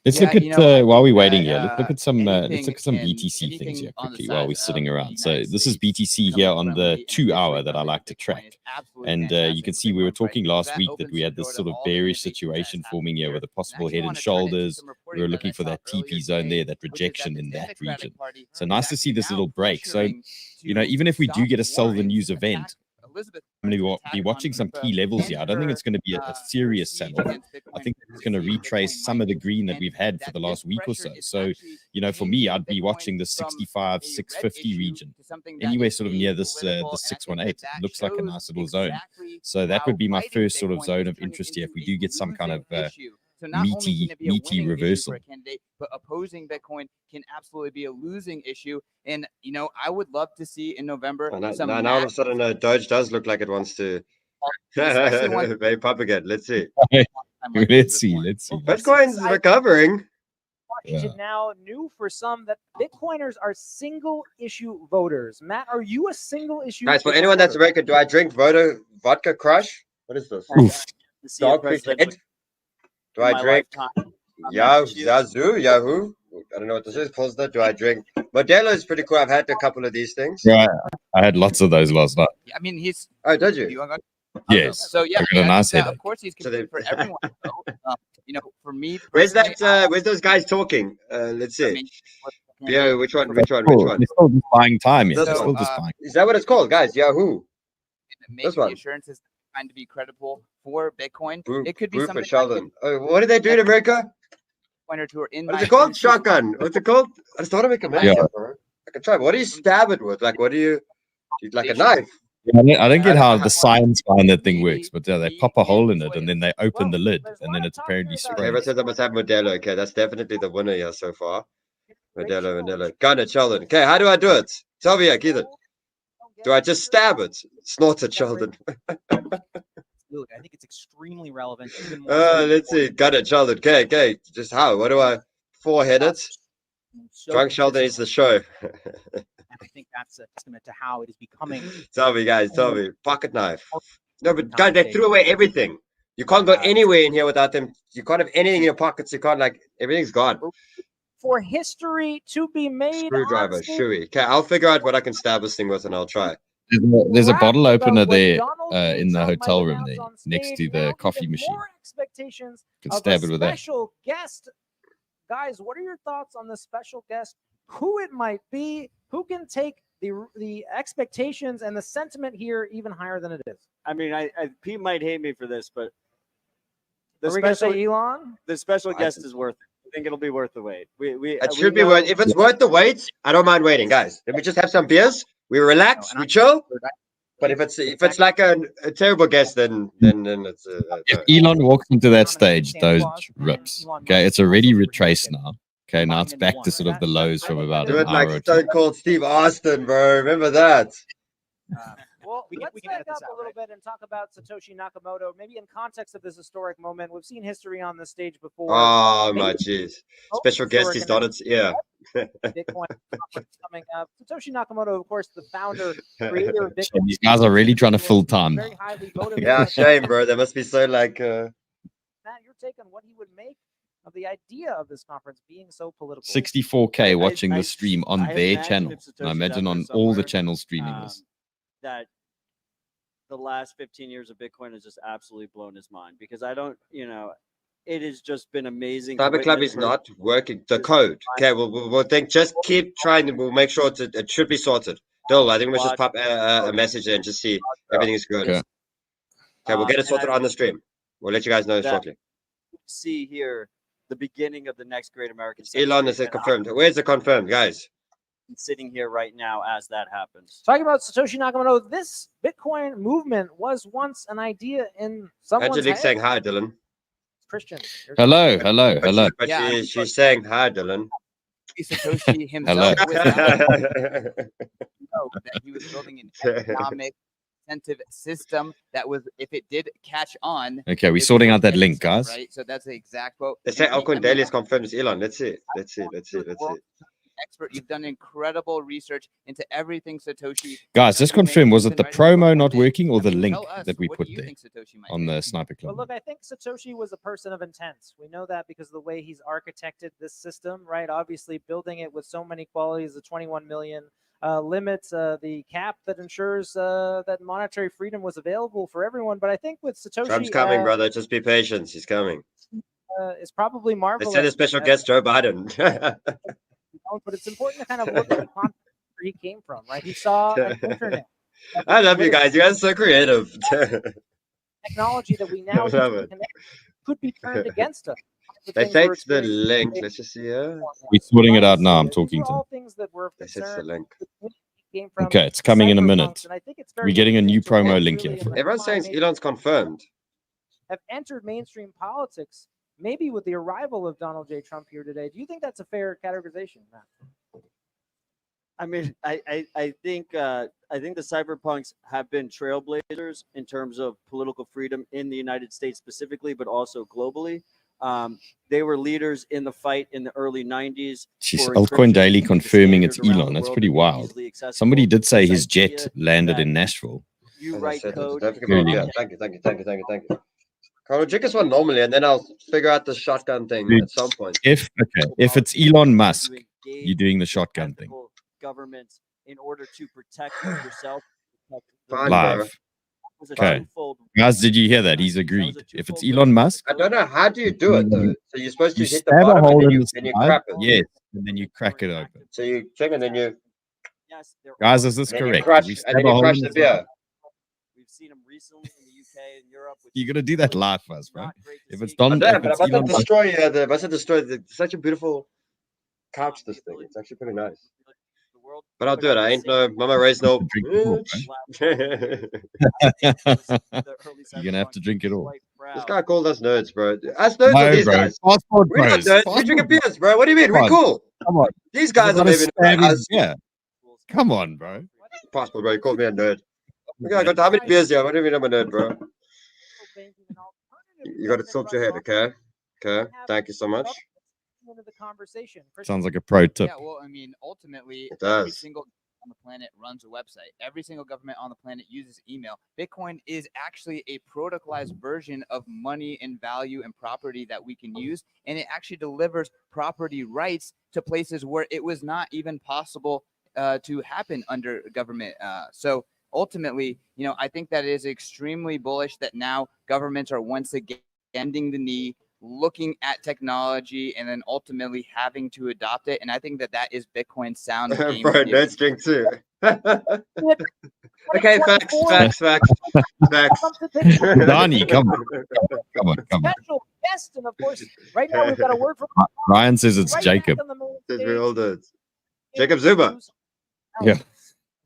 Let's look at while we're waiting here. Let's look at some BTC things here quickly while we're sitting around. So this is BTC here on the 2 hour that I like to track, and you can see we were talking last week that we had this sort of bearish situation forming here with a possible head and shoulders. We were looking for that TP zone there, that rejection in that region. So nice to see this little break. So you know, even if we do get a sell the news event, I'm going to be watching some key levels here. I don't think it's going to be a serious sell-off. I think it's going to retrace some of the green that we've had for the last week or so. So, you know, for me, I'd be watching the 65, 650 region, anywhere sort of near this the 618. It looks like a nice little zone. So that would be my first sort of zone of interest here. If we do get some kind of meaty reversal. But opposing Bitcoin can absolutely be a losing issue. And, you know, I would love to see in November. Now all of a sudden, Doge does look like it wants to vape up again. Let's see. Let's see. Bitcoin's recovering. Washington now new for some that Bitcoiners are single issue voters. Matt, are you a single issue? Guys, for anyone that's a record, do I drink vodka crush? What is this? Dark fish head? Do I my drink lifetime. Yahoo? I don't know what this is. Pause that. Do I drink? Modelo is pretty cool. I've had a couple of these things. Yeah, I had lots of those last night. Yeah, I mean, he's. Oh, did you? You want to Yes. So yeah, I got a nice of headache. course he's So they- competing for everyone. You know, for me, Where's personally, that? Where's those guys talking? Let's I see. mean, Yeah, which one? Cool. They're still just buying time. Yeah, This they're one. still just buying. Is that what it's called, guys? Yahoo. make This the one. assurances trying to be credible for Bitcoin. Group, It could be group something of Sheldon. Oh, what did they do in America? Bitcoiners who are in. What is it called? Shotgun. What's it called? I just thought of make a Yeah. bro. I can try. What do you stab it with? Like, what do you? Like a knife? I don't get how the science behind that thing works, but they pop a hole in it and then they open the lid and then it's apparently Everyone sprayed. says I must have Modelo. Okay, that's definitely the winner here so far. Modelo. Gun it, Sheldon. Okay, how do I do it? Tell me, Keith. Do I just stab it? Snort it, Sheldon. Absolutely. I think it's extremely relevant. Even more so Let's see. Gun it, Sheldon. Okay. Just how? What do I? Forehead it? so Drunk Sheldon is the show. And I think that's a testament to how it is becoming. Tell me, guys. Tell me. Pocket knife. No, but guys, they threw away everything. You can't go anywhere in here without them. You can't have anything in your pockets. You can't, like, everything's gone. For history to be made. Screwdriver, on stage. shoey. Okay, I'll figure out what I can stab this thing with and I'll try. There's a bottle Rap opener about what there Donald J. in the Trump hotel might room announce there on next to stage. the Now coffee even machine. more expectations Can of stab a it with that. special guest. Guys, what are your thoughts on the special guest? Who it might be? Who can take the expectations and the sentiment here even higher than it is? I mean, Pete might hate me for this, but Are we going to say Elon? the special guest is worth it. I think it'll be worth the wait. It should be worth. If it's worth the wait, I don't mind waiting, guys. Let me just have some beers. We relax, we chill. But if it's like a terrible guest, then it's. If Elon walks into that stage, those rips. Okay, it's already retraced now. Okay, now it's back to sort of the lows from about do an it hour like or two. Stone Cold Steve Austin, bro. Remember that? Well, We can let's edit back this up out, a little bit and talk about Satoshi Nakamoto, maybe in context of this historic moment. We've seen history on this stage before. Oh my jeez! Special guest is on its ear. Bitcoin conference coming up. Satoshi Nakamoto, of course, the founder, creator of Bitcoin. These guys are really trying to fill time now. Very highly motivated. Yeah, shame, bro. They must be so like. Matt, your take on what he would make of the idea of this conference being so political. 64K watching the stream on I their imagine channel. if Satoshi I imagine does on this all the somewhere, channels streaming this. that the last 15 years of Bitcoin has just absolutely blown his mind because I don't, it has just been amazing. to Cyber Club witness is her- not working. The code. Okay, we'll think. Just keep trying. And we'll make sure it should be sorted. Dill, I think we should just pop a message there and just see everything's good. Okay. Okay, we'll get it and sorted I on the stream. We'll let you guys know that- shortly. see here the beginning of the next great American Elon is it confirmed. Where's it confirmed, guys? I'm sitting here right now as that happens. Talking about Satoshi Nakamoto, this Bitcoin movement was once an idea in someone's Angelique head. saying hi, Dylan. Christian. Hello. But Yeah, she's saying hi, Dylan. Satoshi Hello. himself that he was building an economic incentive system that was, if it did catch on. Okay, we're it sorting would out that get link, itself, guys. Right, so that's the exact quote. They say And he- Altcoin I mean, Daily is confirmed as Elon. Let's see. Expert, you've done incredible research into everything Satoshi. Guys, just confirm, was it the promo not working or the link that we What put do you there think Satoshi might on do? the Sniper But Club? look, I think Satoshi was a person of intent. We know that because of the way he's architected this system, right? Obviously, building it with so many qualities, the 21 million limits, the cap that ensures that monetary freedom was available for everyone. But I think with Satoshi, Trump's coming, brother. Just be patient. He's coming. is probably They marvelous. sent a special guest, Joe Biden. But it's important to kind of look at the context where he came from, right? He saw an internet. I love you guys. You guys are so creative. Technology that we now use Love to it. connect could be turned against us. The They things say we're it's the experiencing link. today. Let's just see here. We're sorting it out now. I'm These talking are to all him. things that were of They said it's the concern. link. Came from Okay, it's coming in a cypherpunks, minute. and I think it's very We're getting a new interesting to promo watch link really here. in the Everyone's saying climate Elon's confirmed. have entered mainstream politics, maybe with the arrival of Donald J. Trump here today. Do you think that's a fair categorization, Matt? I mean, I think the cyberpunks have been trailblazers in terms of political freedom in the United States specifically, but also globally. They were leaders in the fight in the early 90s. She's for Altcoin encryption Daily to be the confirming it's standard around Elon. the That's world pretty and be wild. easily accessible. Somebody did say This his jet idea landed that in Nashville. You As I write said, code. don't forget Really? about- yeah, thank you. I'll drink this one normally, and then I'll figure out the shotgun thing Dude, at some point. If it's Elon Musk, you're doing the shotgun thing. Governments in order to protect yourself. Fine, Live. bro. Okay. Guys, did you hear that? He's agreed. If it's Elon Musk, I don't know. How do you do it, though? So you're supposed to you hit the stab a bottom hole and in then the you side. crap it. Yes, and then you crack it open. So you check and then you... Guys, is this And then you correct? crush, We and stab then a you hole crush in the the beer. side. We've seen them recently in the UK and Europe. You're gonna do that live for us, bro. If it's I Don, don't, if but I it's must Elon not Musk, destroy such a beautiful couch, this thing. It's actually pretty nice. But I'll do it. I ain't no mama raised no drink it all, bitch. you're gonna have to drink it all. This guy called us nerds, bro. Us nerds or No, these bro. guys? Passport We're not bros. nerds. We Passport drinking bros. beers, bro. What do you mean? Come We're on. cool. Come on. These guys are maybe not us. Yeah. Come on, bro. Passport, bro. You called me a nerd. Okay, I got how many beers here? What do you mean I'm a nerd, bro? You got to tilt your head, okay? Okay. Thank you so much. Into the conversation. Sounds like a pro tip. Yeah, well, I mean, ultimately, It every does. single on the planet runs a website. Every single government on the planet uses email. Bitcoin is actually a protocolized version of money and value and property that we can use, and it actually delivers property rights to places where it was not even possible to happen under government. So ultimately, you know, I think that it is extremely bullish that now governments are once again bending the knee, looking at technology, and then ultimately having to adopt it. And I think that that is Bitcoin's sound game. Bro, nerds drink too. Okay, facts. Donnie, come on. Come on. Special guest, and of course, right now we've got a word from Ryan says it's right Jacob. back on the main Says stage. we're all nerds. Jacob Zuma. Yeah.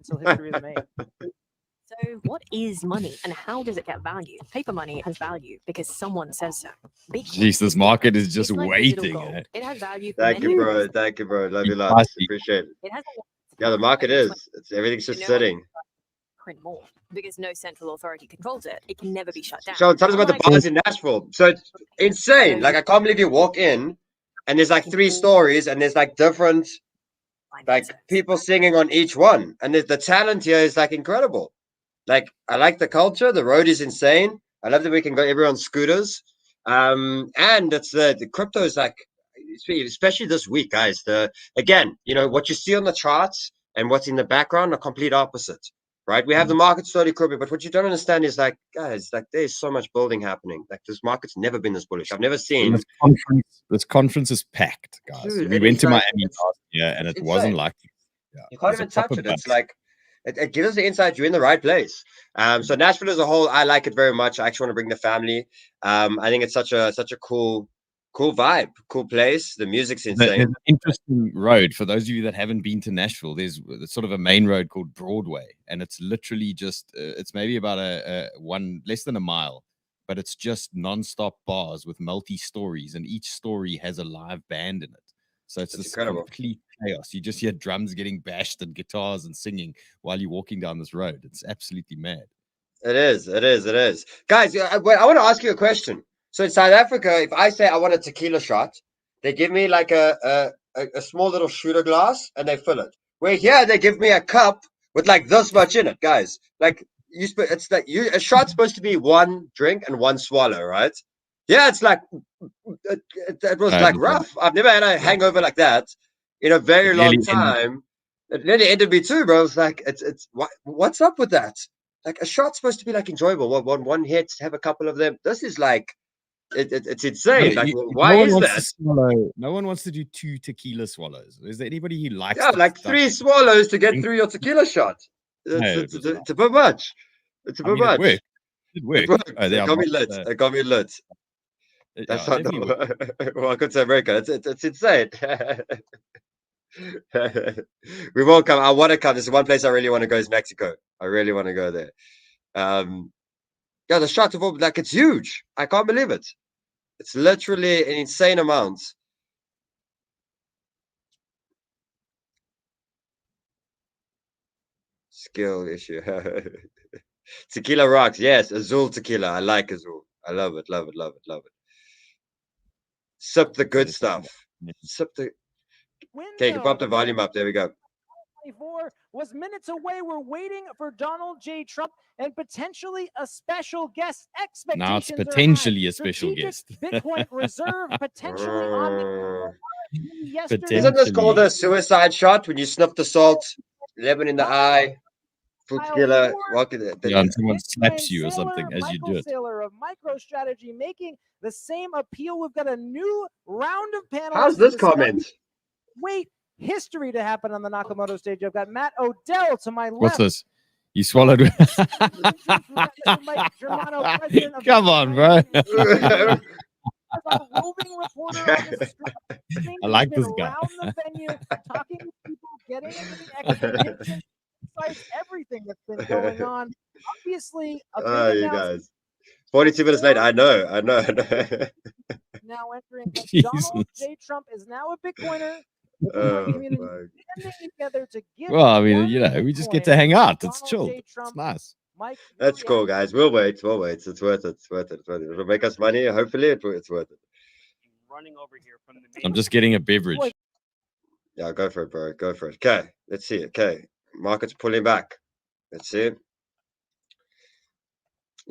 So history is made. So what is money and how does it get value? Paper money has value because someone says so. Bitcoin Jeez, this market is just is like digital waiting. gold. Eh? It has value for Thank many you, bro. reasons. Thank you, bro. Love you lots. Classy. Appreciate it. It has Yeah, the market and is. Everything's just no sitting. print more because no central authority controls it. It can never be shut down. So tell us about the Unlike bars in Nashville. So it's insane. Like I can't believe you walk in and there's like 3 stories and there's like different like people singing on each one. And the talent here is like incredible. Like I like the culture. The road is insane. I love that we can go everywhere on scooters. And it's the crypto is like, especially this week, guys. Again, you know what you see on the charts and what's in the background are complete opposite, right? We have the market slowly crippling, but what you don't understand is like, guys, like there's so much building happening. Like this market's never been this bullish. I've never seen. This conference is packed, guys. Dude, we it went is to like- Miami last year, and it wasn't insane. like this. Yeah, You can't it was a even touch proper it. It's buzz. like it gives us the insight you're in the right place. So Nashville as a whole, I like it very much. I actually want to bring the family. I think it's such a cool vibe, cool place. The music's There's insane. an interesting road for those of you that haven't been to Nashville. There's sort of a main road called Broadway, and it's literally just it's maybe about less than a mile, but it's just nonstop bars with multi-stories, and each story has a live band in it. So it's That's this incredible. complete chaos. You just hear drums getting bashed and guitars and singing while you're walking down this road. It's absolutely mad. It is. Guys, I want to ask you a question. So in South Africa, if I say I want a tequila shot, they give me like a small little shooter glass and they fill it. Where here they give me a cup with like this much in it, guys. Like it's like a shot's supposed to be 1 drink and 1 swallow, right? Yeah, it's like it was like rough. I've never had a hangover like that in a very long time. It nearly ended me too, bro. It's like what's up with that? Like a shot's supposed to be like enjoyable. One hit, have a couple of them. This is like it's insane. Like why is that? No one wants to do 2 tequila swallows. Is there anybody who likes? Yeah, like 3 swallows to get through your tequila shot. It's a bit much. It's a bit much. It worked. It got me lit. It got me lit. That's not welcome to America. It's insane. We will come. I want to come. There's one place I really want to go is Mexico. I really want to go there. Yeah, the shot of like it's huge. I can't believe it. It's literally an insane amount. Skill issue. Tequila rocks. Yes, Azul tequila. I like Azul. I love it. Love it. Love it. Love it. Sip the good stuff. Sip the. Okay, you can pop the volume up. There we go. 2024 was minutes away. We're waiting for Donald J. Trump and potentially a special guest. Expectations Now it's are high. potentially a special Strategic guest. Bitcoin reserve potentially on the yesterday. Isn't this called a suicide shot when you sniff the salt, lemon in the eye, fruit killer? Yeah, and someone slaps you or something as you do it. Saylor of MicroStrategy making the same appeal. We've got a new round of panelists. How's this comment? Wait, history to happen on the Nakamoto stage. I've got Matt Odell to my left. What's this? You swallowed. Come on, bro. I like this guy. Around the venue, talking to people, getting into the expectations, everything that's been going on. Obviously, you guys. 42 minutes late. I know. Now entering. Donald J. Trump is now a Bitcoiner. Together to give well, I mean, you know, we just get to hang out. It's chill. It's nice. That's cool, guys. We'll wait. It's worth it. It'll make us money. Hopefully, it's worth it. Running over here from the I'm just getting a beverage. Yeah, go for it, bro. Go for it. Okay, let's see. Okay, market's pulling back. Let's see.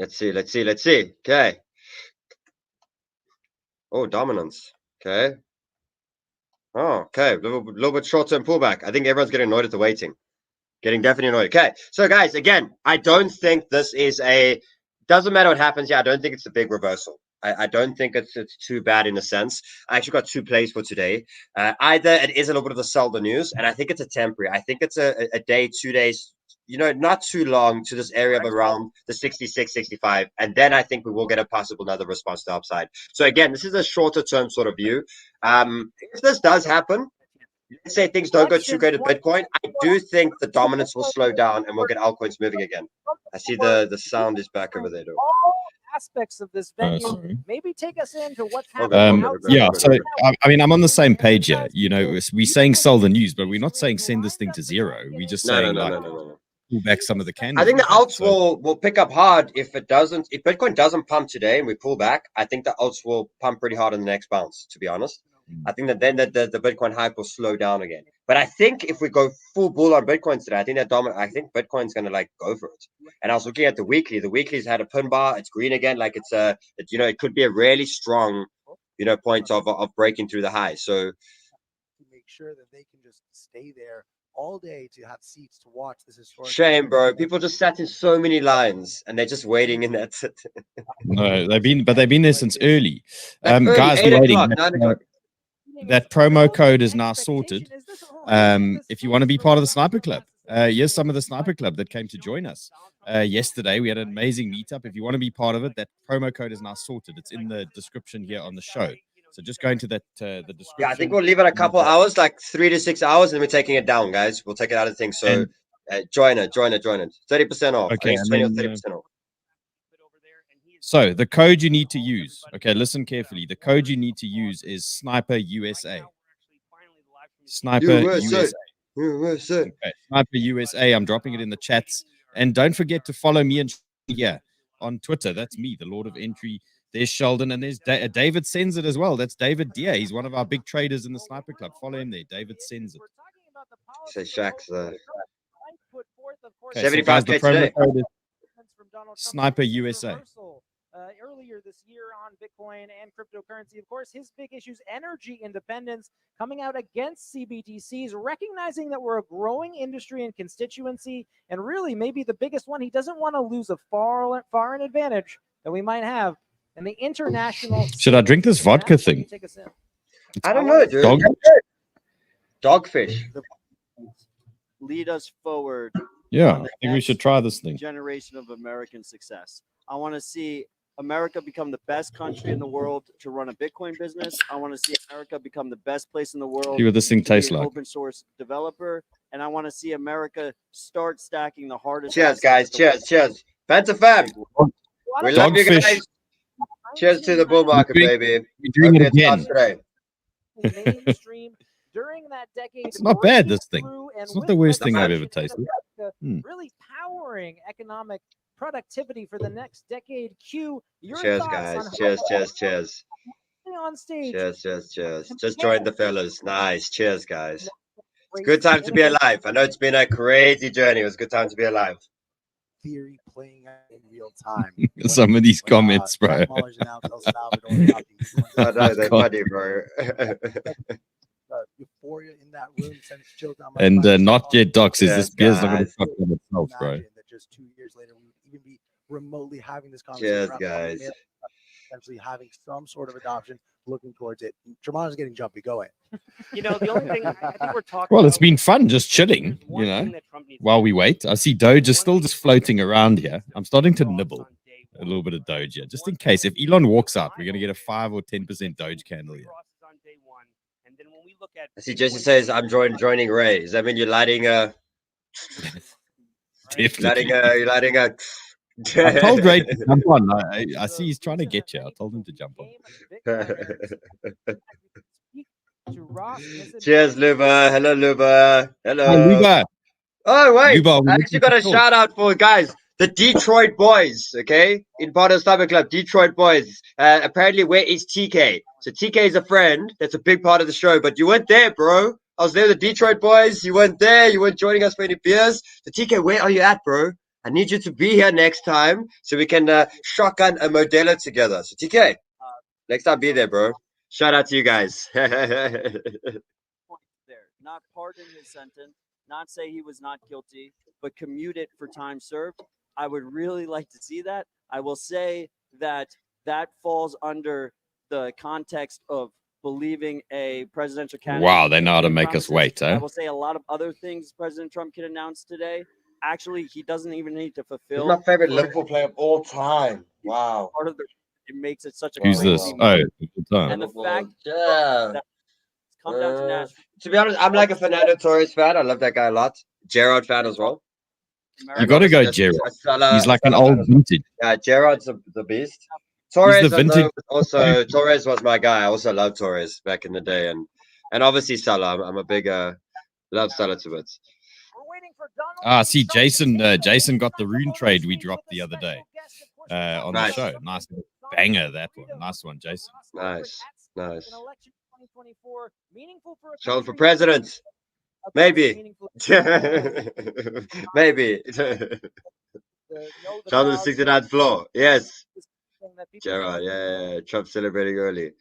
Okay. Oh, dominance. Okay. Oh, okay. A little bit short-term pullback. I think everyone's getting annoyed at the waiting. Definitely annoyed. Okay. So, guys, again, I don't think this is doesn't matter what happens here. I don't think it's a big reversal. I don't think it's too bad in a sense. I actually got 2 plays for today. Either it is a little bit of the sell the news, and I think it's a temporary. I think it's a day, 2 days, not too long to this area of around the 66, 65. And then I think we will get a possible another response to the upside. So again, this is a shorter term sort of view. If this does happen, let's say things don't go too great with Bitcoin, I do think the dominance will slow down and we'll get altcoins moving again. I see the sound is back over there. All aspects of this venue. Maybe take us into what's happening. Yeah, so I mean, I'm on the same page here. We're saying sell the news, but we're not saying send this thing to zero. We're just saying pull back some of the candles. I think the alts will pick up hard if Bitcoin doesn't pump today and we pull back. I think the alts will pump pretty hard in the next bounce, to be honest. I think that then the Bitcoin hype will slow down again. But I think if we go full bull on Bitcoin today, I think Bitcoin's gonna go for it. And I was looking at the weekly. The weekly's had a pin bar. It's green again. It could be a really strong, point of breaking through the high. So to make sure that they can just stay there all day to have seats to watch this historic. Shame, bro. People just sat in so many lines and they're just waiting, and that's it. No, they've been there since early. Guys, waiting. That promo code is now sorted. If you want to be part of the Sniper Club, here's some of the Sniper Club that came to join us yesterday. We had an amazing meetup. If you want to be part of it, that promo code is now sorted. It's in the description here on the show. So just go into that the description. Yeah, I think we'll leave it a couple hours, like 3 to 6 hours, and we're taking it down, guys. We'll take it out of the thing. So join it. 30% off. Okay, 20 or 30% off. So the code you need to use, okay, listen carefully. The code you need to use is Sniper USA. Sniper USA. Okay, Sniper USA. I'm dropping it in the chats. And don't forget to follow me on Twitter. That's me, the Lord of Entry. There's Sheldon, and there's David sends it as well. That's David Deer. He's one of our big traders in the Sniper Club. Follow him there. David sends it. Say Shaq's 75K the promo code is Sniper USA. Earlier this year on Bitcoin and cryptocurrency, of course, his big issue is energy independence, coming out against CBDCs, recognizing that we're a growing industry and constituency, and really maybe the biggest one, he doesn't want to lose a foreign advantage that we might have in the international. Should I drink this vodka thing? I don't know, dude. Dogfish. Lead us forward. Yeah, I think we should try this thing. Generation of American success. I want to see America become the best country in the world to run a Bitcoin business. I want to see America become the best place in the world. See what this thing tastes like. Open source developer, and I want to see America start stacking the hardest. Cheers, guys. Cheers. Phantom Fam. We love you guys. Cheers to the bull market, baby. We're doing it again. During that decade, it's not bad, this thing. It's not the worst thing I've ever tasted. Really powering economic productivity for the next decade. Q, your cheers, thoughts guys. On Cheers. On stage. Cheers. Just join the fellas. Nice. Cheers, guys. It's a good time to be alive. I know it's been a crazy journey. It was a good time to be alive. Theory playing out in real time. Some of these comments, bro. Oh, no, they're funny, bro. Euphoria in that room sends chills down my And spine. not yet Doc says this Cheers, beer's not going to guys. fuck on itself, bro. Imagine that just 2 years later we would even be remotely having this Cheers, conversation. guys. Essentially having some sort of adoption, looking towards it. Germano's getting jumpy. Go ahead. You know, the only thing I think we're talking Well, it's about- been fun just chilling, There's one you know, thing that Trump needs to while do. we wait. I see Doge is still just floating around here. I'm starting to nibble a little bit of Doge here, just in case. If Elon walks out, we're going to get a 5 or 10% Doge candle here. I see Jesse says, I'm joining Ray. Does that mean you're lighting a... Definitely. You're lighting a... I told Ray to jump on. I see he's trying to get you. I told him to jump on. Cheers, Luba. Hello, Luba. Hello. Hi, Luba. Oh, wait. Luba, I actually got a shout out for guys. The Detroit boys, okay? In part of Starbucks Club, Detroit boys. Apparently, where is TK? So TK is a friend. That's a big part of the show. But you weren't there, bro. I was there with the Detroit boys. You weren't there. You weren't joining us for any beers. So TK, where are you at, bro? I need you to be here next time so we can shotgun a Modelo together. So TK, next time be there, bro. Shout out to you guys. There, not pardon his sentence, not say he was not guilty, but commute it for time served. I would really like to see that. I will say that that falls under the context of believing a presidential candidate. Wow, they know how to made make us promises. wait, I huh? will say a lot of other things President Trump can announce today. Actually, he doesn't even need to He's fulfill. my favorite Liverpool player of all time. Wow. Part of the it makes it such a Who's crazy this? moment. Oh, good time. And the fact Yeah. that it's come down to Nashville. To be honest, I'm like a Fernando Torres fan. I love that guy a lot. Gerard fan as well. You got to go, Gerard. He's like an old vintage. Yeah, Gerard's the beast. Torres, the I know, vintage- also Torres was my guy. I also loved Torres back in the day, and obviously Salah. I'm a big love Salah to bits. See, Jason got the rune trade we dropped the other day on Nice. the show. Nice banger, that one. Nice one, Jason. Nice. Shout for president. Maybe. Maybe. Shout to the 69th floor. Yes. Gerard, yeah. Trump celebrating early.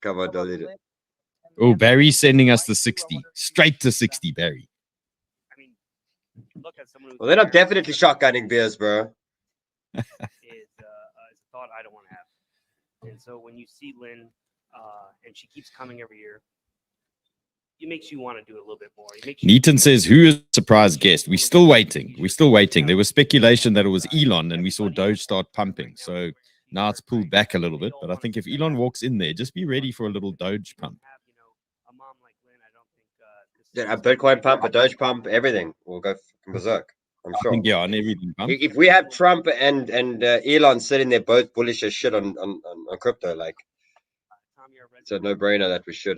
Come on, don't lead it. Oh, Barry's sending us the 60. Straight to 60, Barry. I mean, look at someone who's Well, then I'm definitely shotgunning beers, bro. is a thought I don't want to have. And so when you see Lynn, and she keeps coming every year, it makes you want to do a little bit more. It makes you Neaton says, who is a surprise guest? We're still waiting. We're still waiting. There was speculation that it was Elon, and we saw Doge start pumping. So now it's pulled back a little bit. But I think if Elon walks in there, just be ready for a little Doge pump. a mom like Lynn. I don't think Yeah, a Bitcoin pump, a Doge pump, everything will go berserk. I'm I sure. think, yeah, on everything pump. If we have Trump and Elon sitting there both bullish as shit on crypto, like it's a no-brainer that we should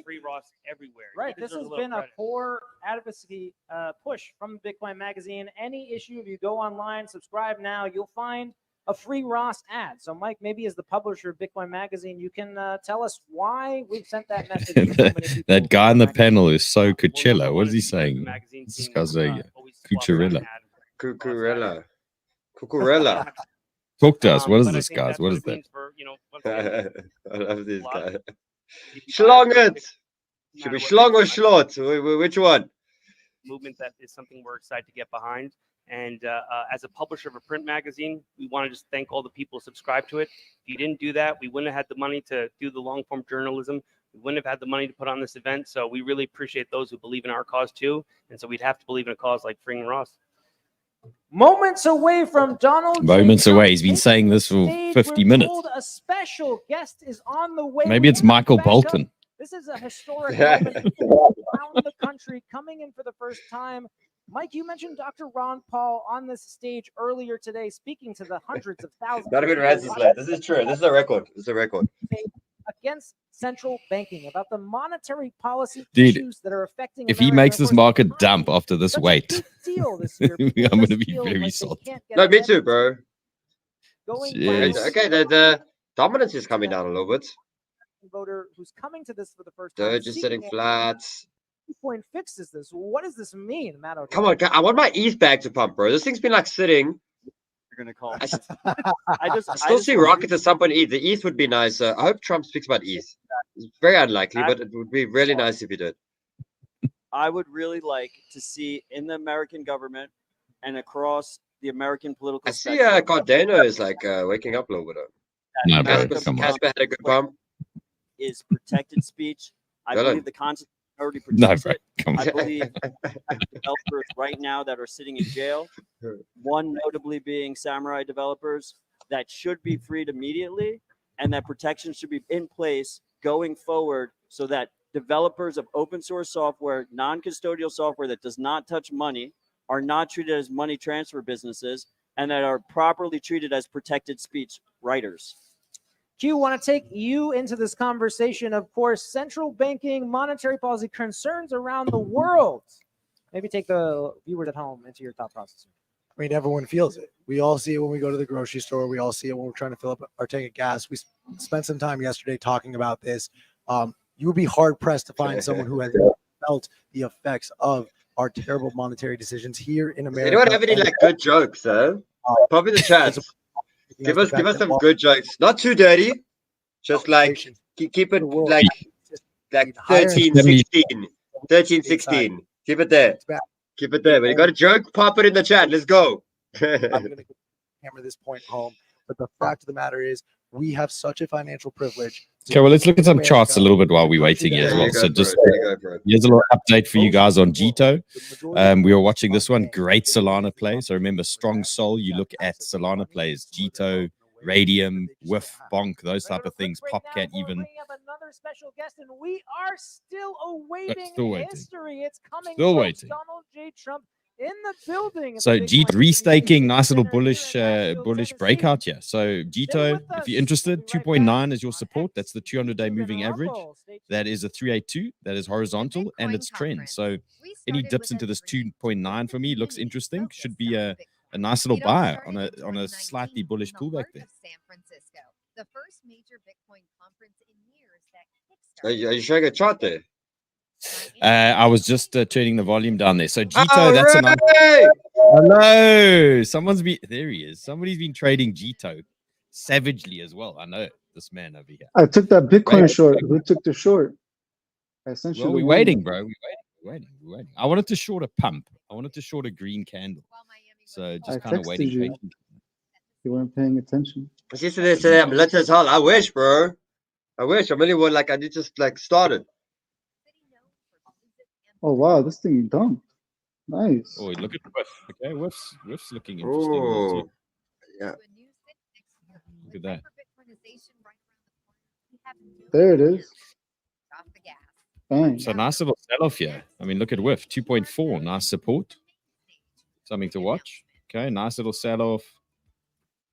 free Ross everywhere. Right. You This deserve has a little been a credit. core advocacy push from Bitcoin Magazine. Any issue, if you go online, subscribe now, you'll find a free Ross ad. So, Mike, maybe as the publisher of Bitcoin Magazine, you can tell us why we've sent that message. to so many people. That guy on the panel is so Coachella. What is he saying? This guy's a Cucurella. Cucurella. Talk to us. What is But I this, think guys? that's What it is that? means for, once again, I love this lot guy. of- if you Schlong buy a it. Bitcoin, Should no be matter schlong or what schlot? Which one? movement that is something we're excited to get behind. And as a publisher of a print magazine, we want to just thank all the people who subscribe to it. If you didn't do that, we wouldn't have had the money to do the long form journalism. We wouldn't have had the money to put on this event. So we really appreciate those who believe in our cause too. And so we'd have to believe in a cause like freeing Ross. Moments away from Donald J. Moments Trump away. He's been saying this for stage, 50 we're minutes. told a special guest is on the way. Maybe it's Michael Bolton. This is a historic moment around the country coming in for the first time. Mike, you mentioned Dr. Ron Paul on this stage earlier today, speaking to the hundreds of thousands. Not even Ramsey's left. This is true. This is a record. This is a record. Against central banking, about the monetary policy Dude, issues that are affecting. If he America. makes Of this course, market dump after this such a wait, big deal this year. I'm People going to just be feel very like they salty. can't get No, me ahead too, bro. going Jeez. viral. Okay, the dominance is coming down a little bit. Voter who's coming to this for the first time. Doge is sitting seeking flat. Bitcoin fixes this. What does this mean, Matt? Come on, I want my ETH bag to pump, bro. This thing's been like sitting. You're gonna call. I I still see rockets at some point. ETH. The ETH would be nice. I hope Trump speaks about ETH. It's very unlikely, but it would be really nice if he did. I would really like to see in the American government and across the American political I see spectrum. Cardano is like waking up a little bit. No, bro, come on. Casper had a good pump. Is protected speech. I Dylan. believe the Constitution already No, protects bro, it. come I on. believe developers right now that are sitting in jail, one notably being Samurai developers, that should be freed immediately, and that protection should be in place going forward so that developers of open source software, non-custodial software that does not touch money, are not treated as money transfer businesses, and that are properly treated as protected speech writers. Q, want to take you into this conversation. Of course, central banking, monetary policy concerns around the world. Maybe take the viewers at home into your thought process. I mean, everyone feels it. We all see it when we go to the grocery store. We all see it when we're trying to fill up our tank of gas. We spent some time yesterday talking about this. You would be hard pressed to find someone who has felt the effects of our terrible monetary decisions here in America. Anyone have any like good jokes, huh? Pop in the chat. Give us some good jokes. Not too dirty. Just like keep it like 13, 16. 13, 16. Keep it there. Keep it there. When you got a joke, pop it in the chat. Let's go. I'm going to hammer this point home. But the fact of the matter is, we have such a financial privilege. Okay, well, let's look at some charts a little bit while we're waiting here as well. So just here's a little update for you guys on 𝗕𝗤𝗘. We were watching this one. Great Solana play. So remember, strong Sol. You look at Solana plays. 𝗕𝗤𝗘, Radium, Whiff, Bonk, those type of things. Popcat even. We have another special guest, and we are still awaiting history. It's coming. Still waiting. Donald J. Trump in the building. So 𝗕𝗤𝗘 restaking, nice little bullish breakout here. So 𝗕𝗤𝗘, if you're interested, 2.9 is your support. That's the 200-day moving average. That is a 382. That is horizontal and it's trend. So any dips into this 2.9 for me looks interesting. Should be a nice little buy on a slightly bullish pullback there. San Francisco, the first major Bitcoin conference in years that Are you showing a chart there? I was just turning the volume down there. So 𝗕𝗤𝗘, that's a number. Hello. There he is. Somebody's been trading 𝗕𝗤𝗘 savagely as well. I know this man over here. I took that Bitcoin short. Who took the short? Well, we're waiting, bro. We're waiting. I wanted to short a pump. I wanted to short a green candle. So just kind of waiting patiently. You weren't paying attention. She said today I'm lit as hell. I wish, bro. I wish. I really would like I did just like started. Oh wow, this thing dumped. Nice. Oh, look at Whiff. Okay, Whiff's looking interesting. Oh, yeah. Look at that. There it is. Bang. So nice little sell-off here. I mean, look at Whiff, 2.4, nice support. Something to watch. Okay, nice little sell-off.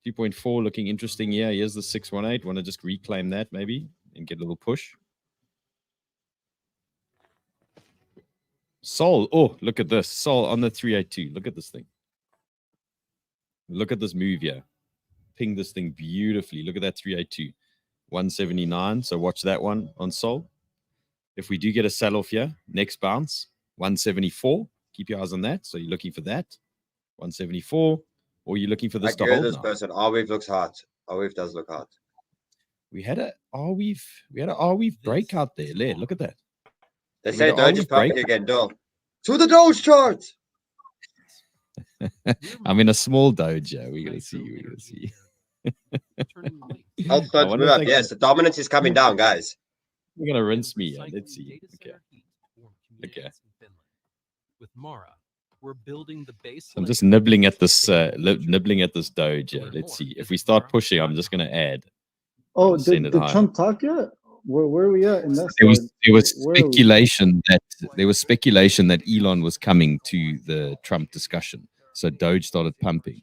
2.4 looking interesting here. Here's the 618. Want to just reclaim that maybe and get a little push. Sol. Oh, look at this. Sol on the 382. Look at this thing. Look at this move here. Ping this thing beautifully. Look at that 382. 179. So watch that one on Sol. If we do get a sell-off here, next bounce, 174. Keep your eyes on that. So you're looking for that. 174. Or you're looking for this to hold this now. person. 𝗕𝗚𝗓 looks hot. 𝗕𝗚𝗓 does look hot. We had a 𝗕𝗚𝗓 breakout there. Look at that. They say Doge is pumping again, Dol. To the Doge chart. I'm in a small Doge. We're gonna see. Altcoins move up. Yes, the dominance is coming down, guys. You're gonna rinse me. Let's see. Okay. With Mara, we're building the base. I'm just nibbling at this Doge. Let's see. If we start pushing, I'm just gonna add. Oh, did Trump talk yet? Where are we at in that? There was speculation that Elon was coming to the Trump discussion. So Doge started pumping.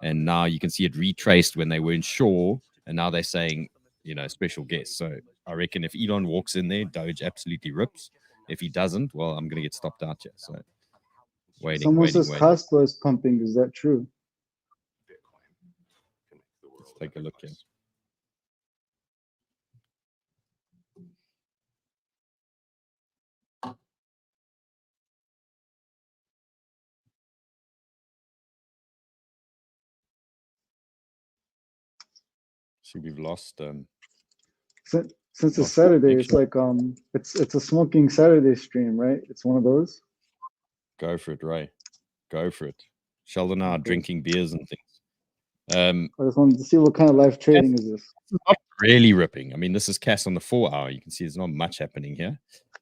And now you can see it retraced when they weren't sure. And now they're saying, special guest. So I reckon if Elon walks in there, Doge absolutely rips. If he doesn't, well, I'm going to get stopped out here. So Someone says 𝗕𝗏𝗧 is pumping. Is that true? Let's take a look here. See, we've lost. Since it's Saturday, it's like it's a smoking Saturday stream, right? It's one of those. Go for it, Ray. Go for it. Sheldon and I are drinking beers and things. I just wanted to see what kind of live trading is this. It's not really ripping. I mean, this is CAS on the 4 hour. You can see there's not much happening here.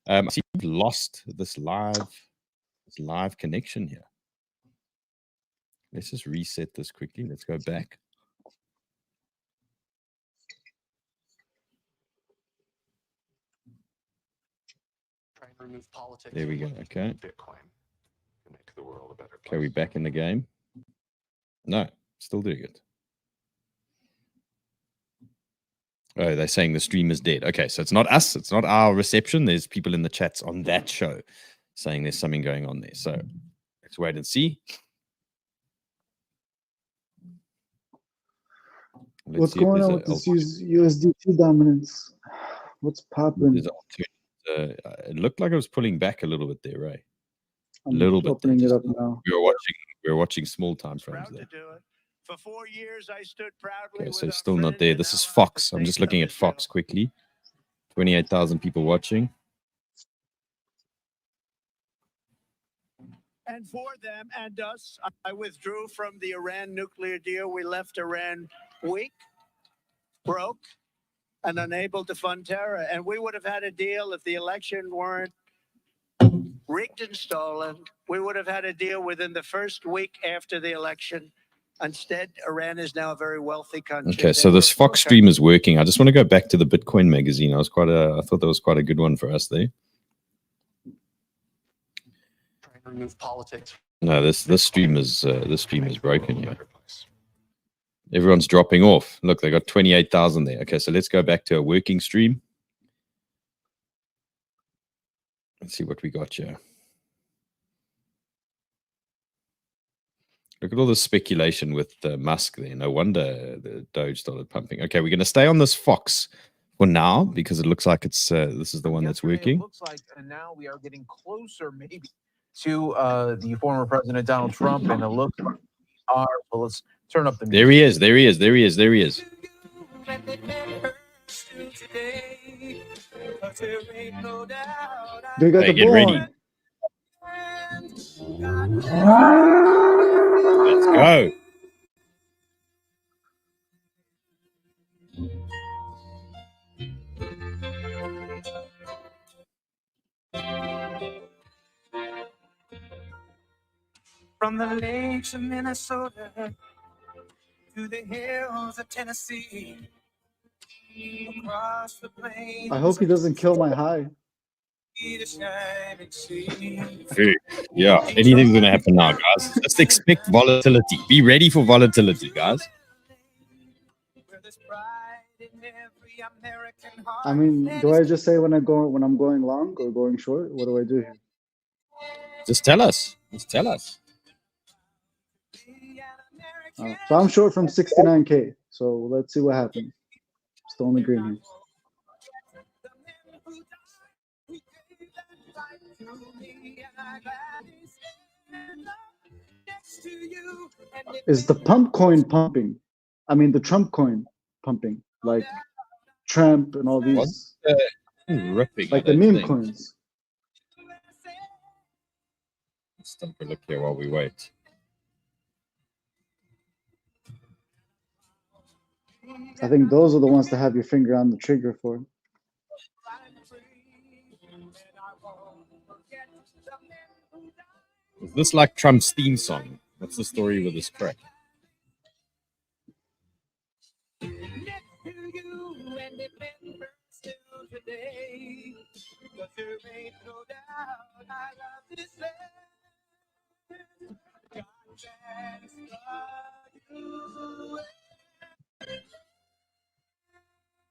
I see we've lost this live connection here. Let's just reset this quickly. Let's go back. Try and remove politics. There we go. Okay. Bitcoin to make the world a better place. Okay, we back in the game. No, still doing it. Oh, they're saying the stream is dead. Okay, so it's not us. It's not our reception. There's people in the chats on that show saying there's something going on there. So let's wait and see. What's going on with this USDT dominance? What's popping? It looked like it was pulling back a little bit there, Ray. A I'm little bit. opening it up now. We were watching small time frames there. For 4 years, I stood proudly. Okay, so still not there. This is Fox. I'm just looking at Fox quickly. 28,000 people watching. And for them and us, I withdrew from the Iran nuclear deal. We left Iran weak, broke, and unable to fund terror. And we would have had a deal if the election weren't rigged and stolen. We would have had a deal within the first week after the election. Instead, Iran is now a very wealthy country. Okay, so this Fox stream is working. I just want to go back to the Bitcoin magazine. I thought that was quite a good one for us there. Try and remove politics. No, this stream is broken here. Everyone's dropping off. Look, they got 28,000 there. Okay, so let's go back to a working stream. Let's see what we got here. Look at all the speculation with Musk there. No wonder the Doge started pumping. Okay, we're going to stay on this Fox for now because it looks like it's this is the one that's working. It looks like, and now we are getting closer, maybe, to the former President Donald Trump, and the look are. Well, let's turn up the music. There he is. There he is. There he is. There he is. They got the get ball. ready. Let's go. From the lakes of Minnesota to the hills of Tennessee, across the plains. I hope he doesn't kill my high. Yeah, anything's gonna happen now, guys. Just expect volatility. Be ready for volatility, guys. I mean, do I just say when I'm going long or going short? What do I do here? Just tell us. Just tell us. So I'm short from 69K. So let's see what happens. Still on the green here. Is the pump coin pumping? I mean, the Trump coin pumping, like Trump and all these, ripping, like the meme coins. Let's take a look here while we wait. I think those are the ones to have your finger on the trigger for. Is this like Trump's theme song? What's the story with this track?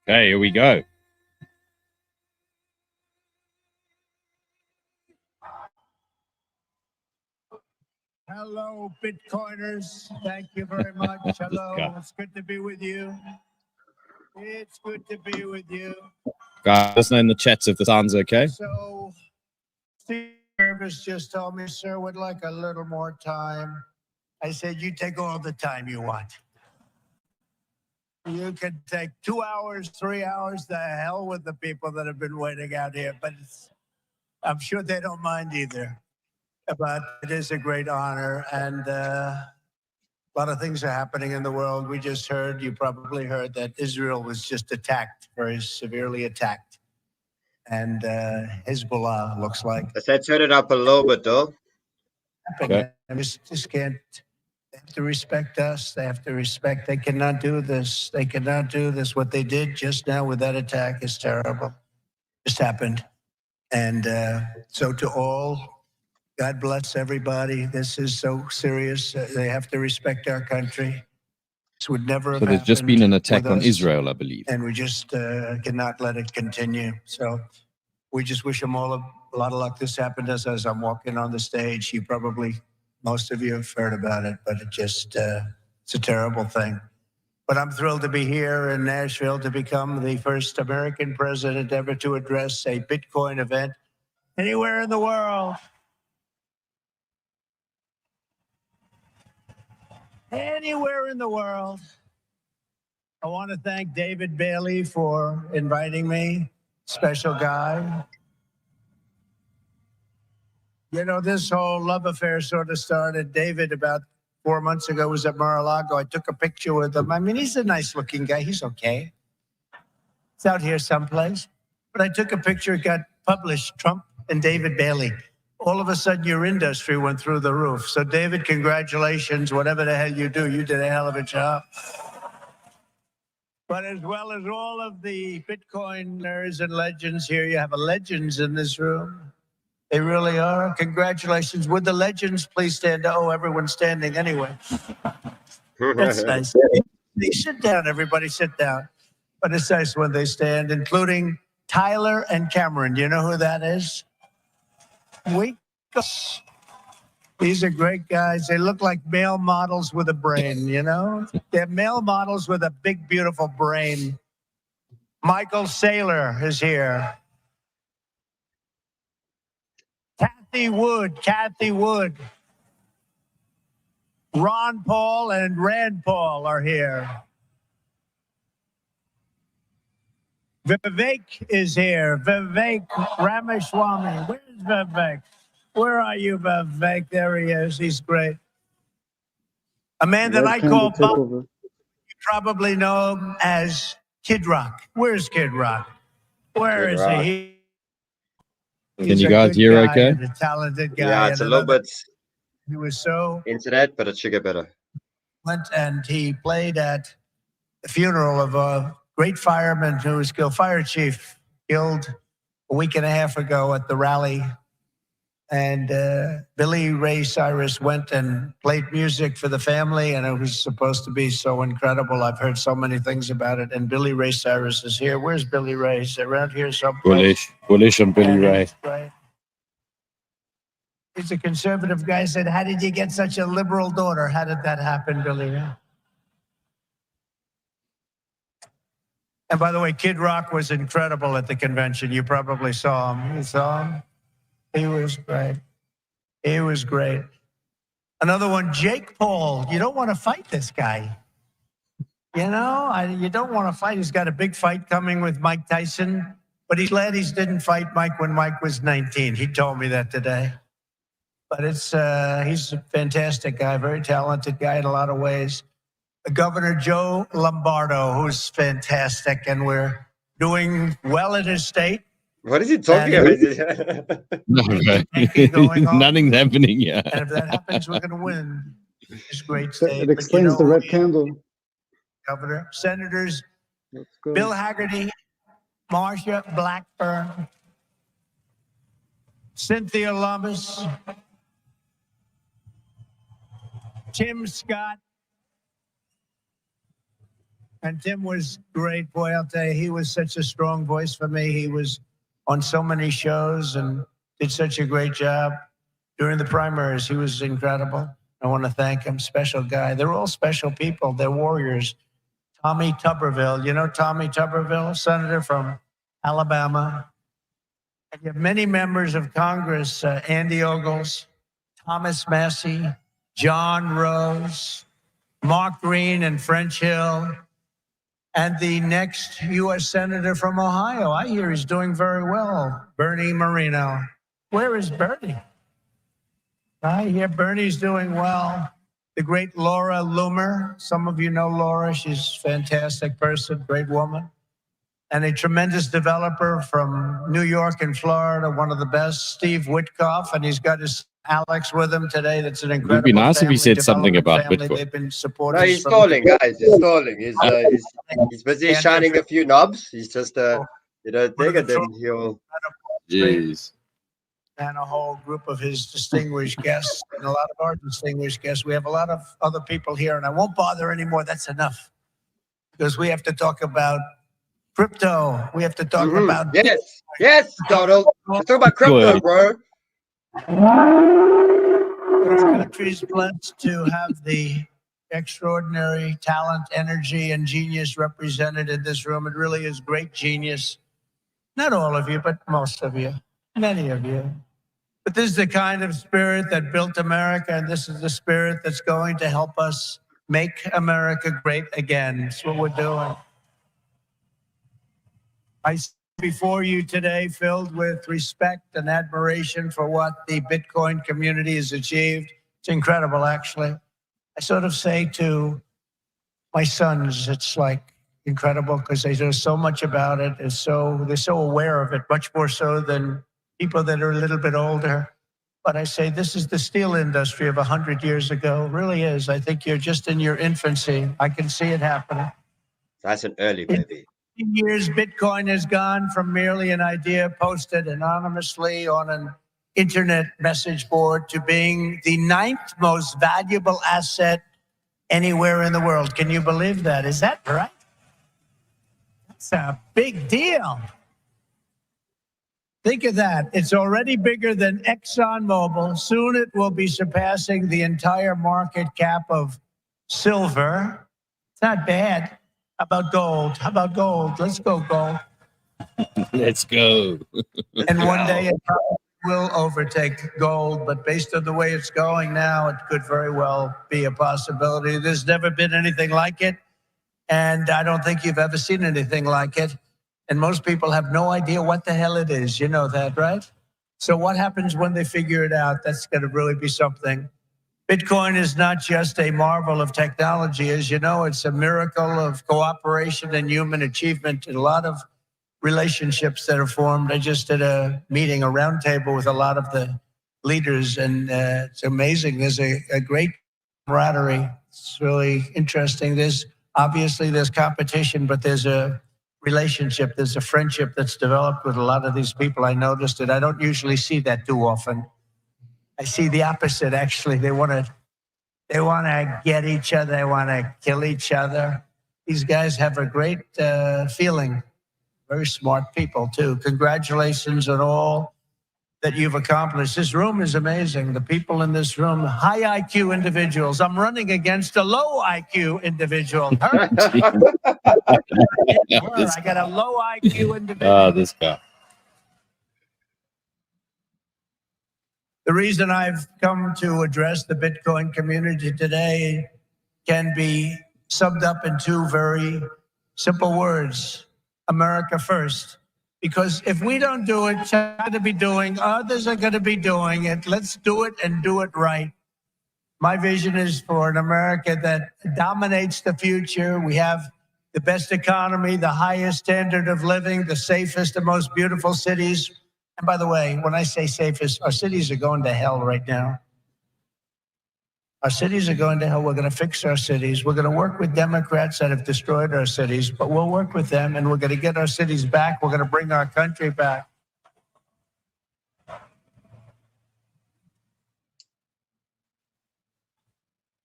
Okay, here we go. Hello, Bitcoiners. Thank you very much. Hello. It's good to be with you. It's good to be with you. Guys, let us know in the chats if the sound's okay. So, Steve Service just told me, sir, would like a little more time. I said, you take all the time you want. You could take 2 hours, 3 hours. The hell with the people that have been waiting out here, but I'm sure they don't mind either. But it is a great honor, and a lot of things are happening in the world. We just heard, you probably heard, that Israel was just attacked, very severely attacked. And Hezbollah looks like. Let's turn it up a little bit, though. Okay. I just can't. They have to respect us. They have to respect. They cannot do this. They cannot do this. What they did just now with that attack is terrible. Just happened. And so to all, God bless everybody. This is so serious. They have to respect our country. This would never have So there's just been an attack on us, Israel, I believe. and we just cannot let it continue. So we just wish them all a lot of luck. This happened as I'm walking on the stage. You probably, most of you have heard about it, but it just, it's a terrible thing. But I'm thrilled to be here in Nashville to become the first American president ever to address a Bitcoin event anywhere in the world. Anywhere in the world. I want to thank David Bailey for inviting me. Special guy. You know, this whole love affair sort of started. David, about 4 months ago, was at Mar-a-Lago. I took a picture with him. I mean, he's a nice looking guy. He's okay. He's out here someplace. But I took a picture, it got published, Trump and David Bailey. All of a sudden, your industry went through the roof. So, David, congratulations. Whatever the hell you do, you did a hell of a job. But as well as all of the Bitcoiners and legends here, you have legends in this room. They really are. Congratulations. Would the legends please stand? Oh, everyone's standing anyway. That's nice. They sit down, everybody sit down. But it's nice when they stand, including Tyler and Cameron. Do you know who that is? These are great guys. They look like male models with a brain, you know? They're male models with a big, beautiful brain. Michael Saylor is here. Kathy Wood. Ron Paul and Rand Paul are here. Vivek is here. Vivek Ramaswamy. Where's Vivek? Where are you, Vivek? There he is. He's great. A man that I call Bob. You probably know him as Kid Rock. Where's Kid Rock? Where is he? Can you guys hear okay? A talented guy. Yeah, it's a little bit He was so internet, but it should get better. Went and he played at the funeral of a great fireman who was killed, fire chief, killed a week and a half ago at the rally. And Billy Ray Cyrus went and played music for the family, and it was supposed to be so incredible. I've heard so many things about it. And Billy Ray Cyrus is here. Where's Billy Ray? Is around here someplace? Bullish on Billy Ray. Right. He's a conservative guy. Said, "How did you get such a liberal daughter? How did that happen, Billy Ray?" And by the way, Kid Rock was incredible at the convention. You probably saw him. You saw him? He was great. He was great. Another one, Jake Paul. You don't want to fight this guy. You know, you don't want to fight. He's got a big fight coming with Mike Tyson, but he's glad he didn't fight Mike when Mike was 19. He told me that today. But he's a fantastic guy, very talented guy in a lot of ways. Governor Joe Lombardo, who's fantastic, and we're doing well in his state. What is he talking about? Nothing's happening yet. And if that happens, we're going to win this great state. It explains the red candle. Governor, Senators Bill Hagerty, Marsha Blackburn, Cynthia Lummis, Tim Scott. And Tim was great. Boy, I'll tell you, he was such a strong voice for me. He was on so many shows and did such a great job during the primaries. He was incredible. I want to thank him. Special guy. They're all special people. They're warriors. Tommy Tuberville. You know Tommy Tuberville, senator from Alabama. And you have many members of Congress, Andy Ogles, Thomas Massey, John Rose, Mark Green and French Hill, And the next U.S. Senator from Ohio, I hear he's doing very well, Bernie Moreno. Where is Bernie? I hear Bernie's doing well. The great Laura Loomer. Some of you know Laura. She's a fantastic person, great woman. And a tremendous developer from New York and Florida, one of the best, Steve Witkoff, and he's got his Alex with him today. That's an incredible. It would be nice if he said something about family. Bitcoin. They've been supporting. No, he's stalling, guys. He's stalling. He's busy shining a few knobs. He's just, you know, dig it, then he'll. Jeez. And a whole group of his distinguished guests, and a lot of our distinguished guests. We have a lot of other people here, and I won't bother anymore. That's enough, because we have to talk about crypto. We have to talk about yes, Donald. Let's talk about crypto, bro. This country's blessed to have the extraordinary talent, energy, and genius represented in this room. It really is great genius. Not all of you, but most of you, many of you. But this is the kind of spirit that built America, and this is the spirit that's going to help us make America great again. That's what we're doing. I stand before you today filled with respect and admiration for what the Bitcoin community has achieved. It's incredible, actually. I sort of say to my sons, it's like incredible because they do so much about it. They're so aware of it, much more so than people that are a little bit older. But I say this is the steel industry of 100 years ago. It really is. I think you're just in your infancy. I can see it happening. That's an early baby. In years, Bitcoin has gone from merely an idea posted anonymously on an internet message board to being the 9th most valuable asset anywhere in the world. Can you believe that? Is that right? That's a big deal. Think of that. It's already bigger than ExxonMobil. Soon it will be surpassing the entire market cap of silver. It's not bad. How about gold? How about gold? Let's go, gold. Let's go. And one day it probably will overtake gold, but based on the way it's going now, it could very well be a possibility. There's never been anything like it, and I don't think you've ever seen anything like it. And most people have no idea what the hell it is. You know that, right? So what happens when they figure it out? That's going to really be something. Bitcoin is not just a marvel of technology. As you know, it's a miracle of cooperation and human achievement. And a lot of relationships that are formed. I just did a meeting, a roundtable with a lot of the leaders, and it's amazing. There's a great camaraderie. It's really interesting. There's competition, but there's a relationship, there's a friendship that's developed with a lot of these people. I noticed it. I don't usually see that too often. I see the opposite, actually. They want to get each other. They want to kill each other. These guys have a great feeling. Very smart people, too. Congratulations on all that you've accomplished. This room is amazing. The people in this room, high IQ individuals. I'm running against a low IQ individual. I got a low IQ individual. Oh, this guy. The reason I've come to address the Bitcoin community today can be summed up in two very simple words: America first. Because if we don't do it, China going to be doing, others are going to be doing it. Let's do it and do it right. My vision is for an America that dominates the future. We have the best economy, the highest standard of living, the safest and most beautiful cities. And by the way, when I say safest, our cities are going to hell right now. Our cities are going to hell. We're going to fix our cities. We're going to work with Democrats that have destroyed our cities, but we'll work with them, and we're going to get our cities back. We're going to bring our country back.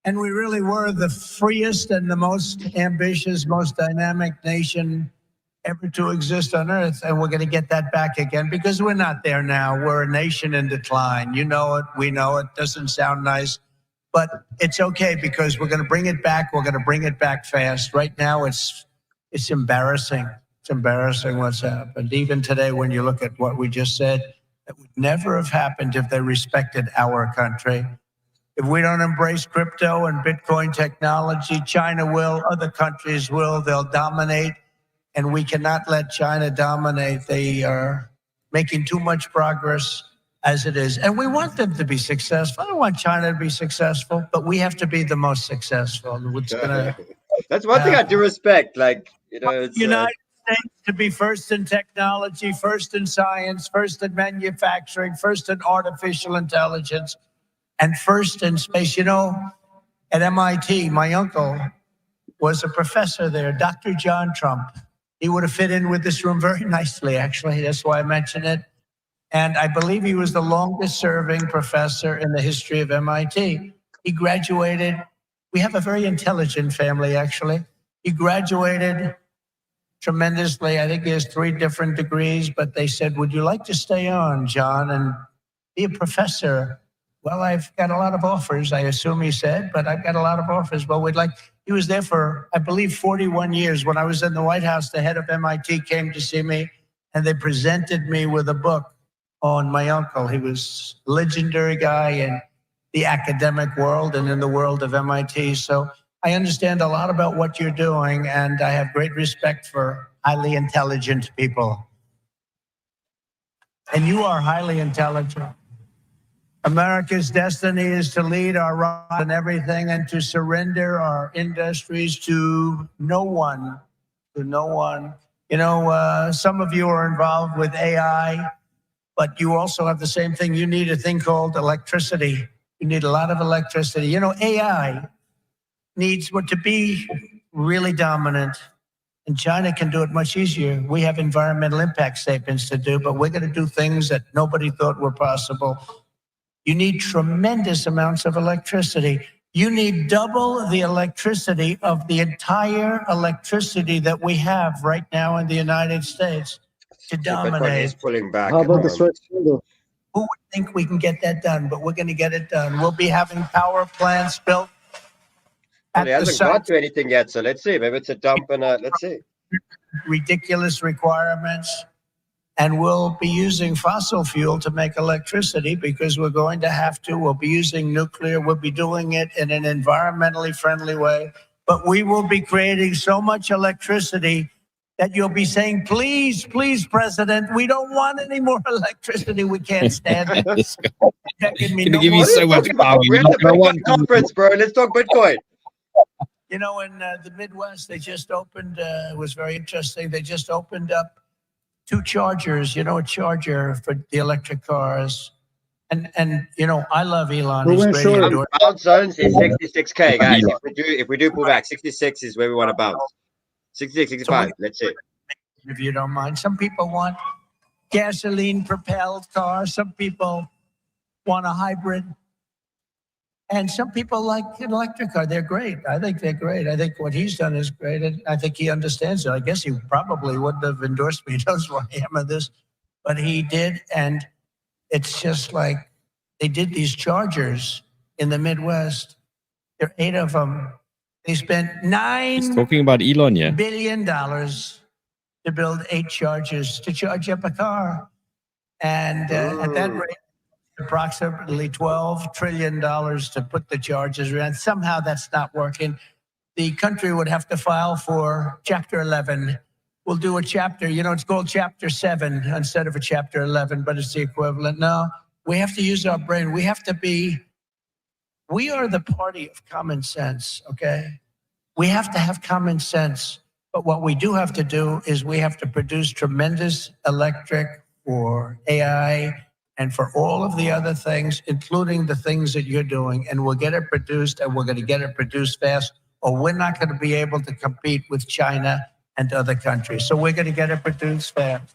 And we really were the freest and the most ambitious, most dynamic nation ever to exist on Earth. And we're going to get that back again, because we're not there now. We're a nation in decline. You know it. We know it. Doesn't sound nice. But it's okay, because we're going to bring it back. We're going to bring it back fast. Right now, it's embarrassing. It's embarrassing what's happened. Even today, when you look at what we just said, it would never have happened if they respected our country. If we don't embrace crypto and Bitcoin technology, China will, other countries will, they'll dominate, and we cannot let China dominate. They are making too much progress as it is. And we want them to be successful. I don't want China to be successful, but we have to be the most successful. That's one thing I do respect. Like, it's United States to be first in technology, first in science, first in manufacturing, first in artificial intelligence, and first in space. At MIT, my uncle was a professor there, Dr. John Trump. He would have fit in with this room very nicely, actually. That's why I mentioned it. And I believe he was the longest serving professor in the history of MIT. He graduated. We have a very intelligent family, actually. He graduated tremendously. I think he has 3 different degrees, but they said, would you like to stay on, John, and be a professor? Well, I've got a lot of offers, I assume he said, but I've got a lot of offers. Well, he was there for, I believe, 41 years. When I was in the White House, the head of MIT came to see me, and they presented me with a book on my uncle. He was a legendary guy in the academic world and in the world of MIT. So I understand a lot about what you're doing, and I have great respect for highly intelligent people. And you are highly intelligent. America's destiny is to lead our rise in everything and to surrender our industries to no one. Some of you are involved with AI, but you also have the same thing. You need a thing called electricity. You need a lot of electricity. AI needs to be really dominant, and China can do it much easier. We have environmental impact statements to do, but we're going to do things that nobody thought were possible. You need tremendous amounts of electricity. You need double the electricity of the entire electricity that we have right now in the United States to dominate. Is pulling back. How about the stretch window? Who would think we can get that done? But we're going to get it done. We'll be having power plants built. Well, it hasn't got to anything yet, so let's see. Maybe it's a dump and let's see. Ridiculous requirements. And we'll be using fossil fuel to make electricity because we're going to have to. We'll be using nuclear. We'll be doing it in an environmentally friendly way. But we will be creating so much electricity that you'll be saying, please, please, President, we don't want any more electricity. We can't stand it. Can you give me so much power? We're at the Bitcoin conference, bro. Let's talk Bitcoin. In the Midwest, they just opened, it was very interesting. They just opened up 2 chargers, a charger for the electric cars. And I love Elon. He's great. Bounce zones is 66K, guys. If we do pull back, 66 is where we want to bounce. 66, 65. Let's see. If you don't mind. Some people want gasoline-propelled cars. Some people want a hybrid. And some people like an electric car. They're great. I think they're great. I think what he's done is great. And I think he understands it. I guess he probably wouldn't have endorsed me. He knows where I am on this. But he did. And it's just like they did these chargers in the Midwest. There are 8 of them. They spent $9 billion to build 8 chargers to charge up a car. And at that rate, approximately $12 trillion to put the charges around. Somehow that's not working. The country would have to file for Chapter 11. We'll do a chapter, it's called Chapter 7 instead of a Chapter 11, but it's the equivalent. No, we have to use our brain. We are the party of common sense, okay? We have to have common sense. But what we do have to do is we have to produce tremendous electric for AI and for all of the other things, including the things that you're doing. And we'll get it produced, and we're going to get it produced fast, or we're not going to be able to compete with China and other countries. So we're going to get it produced fast.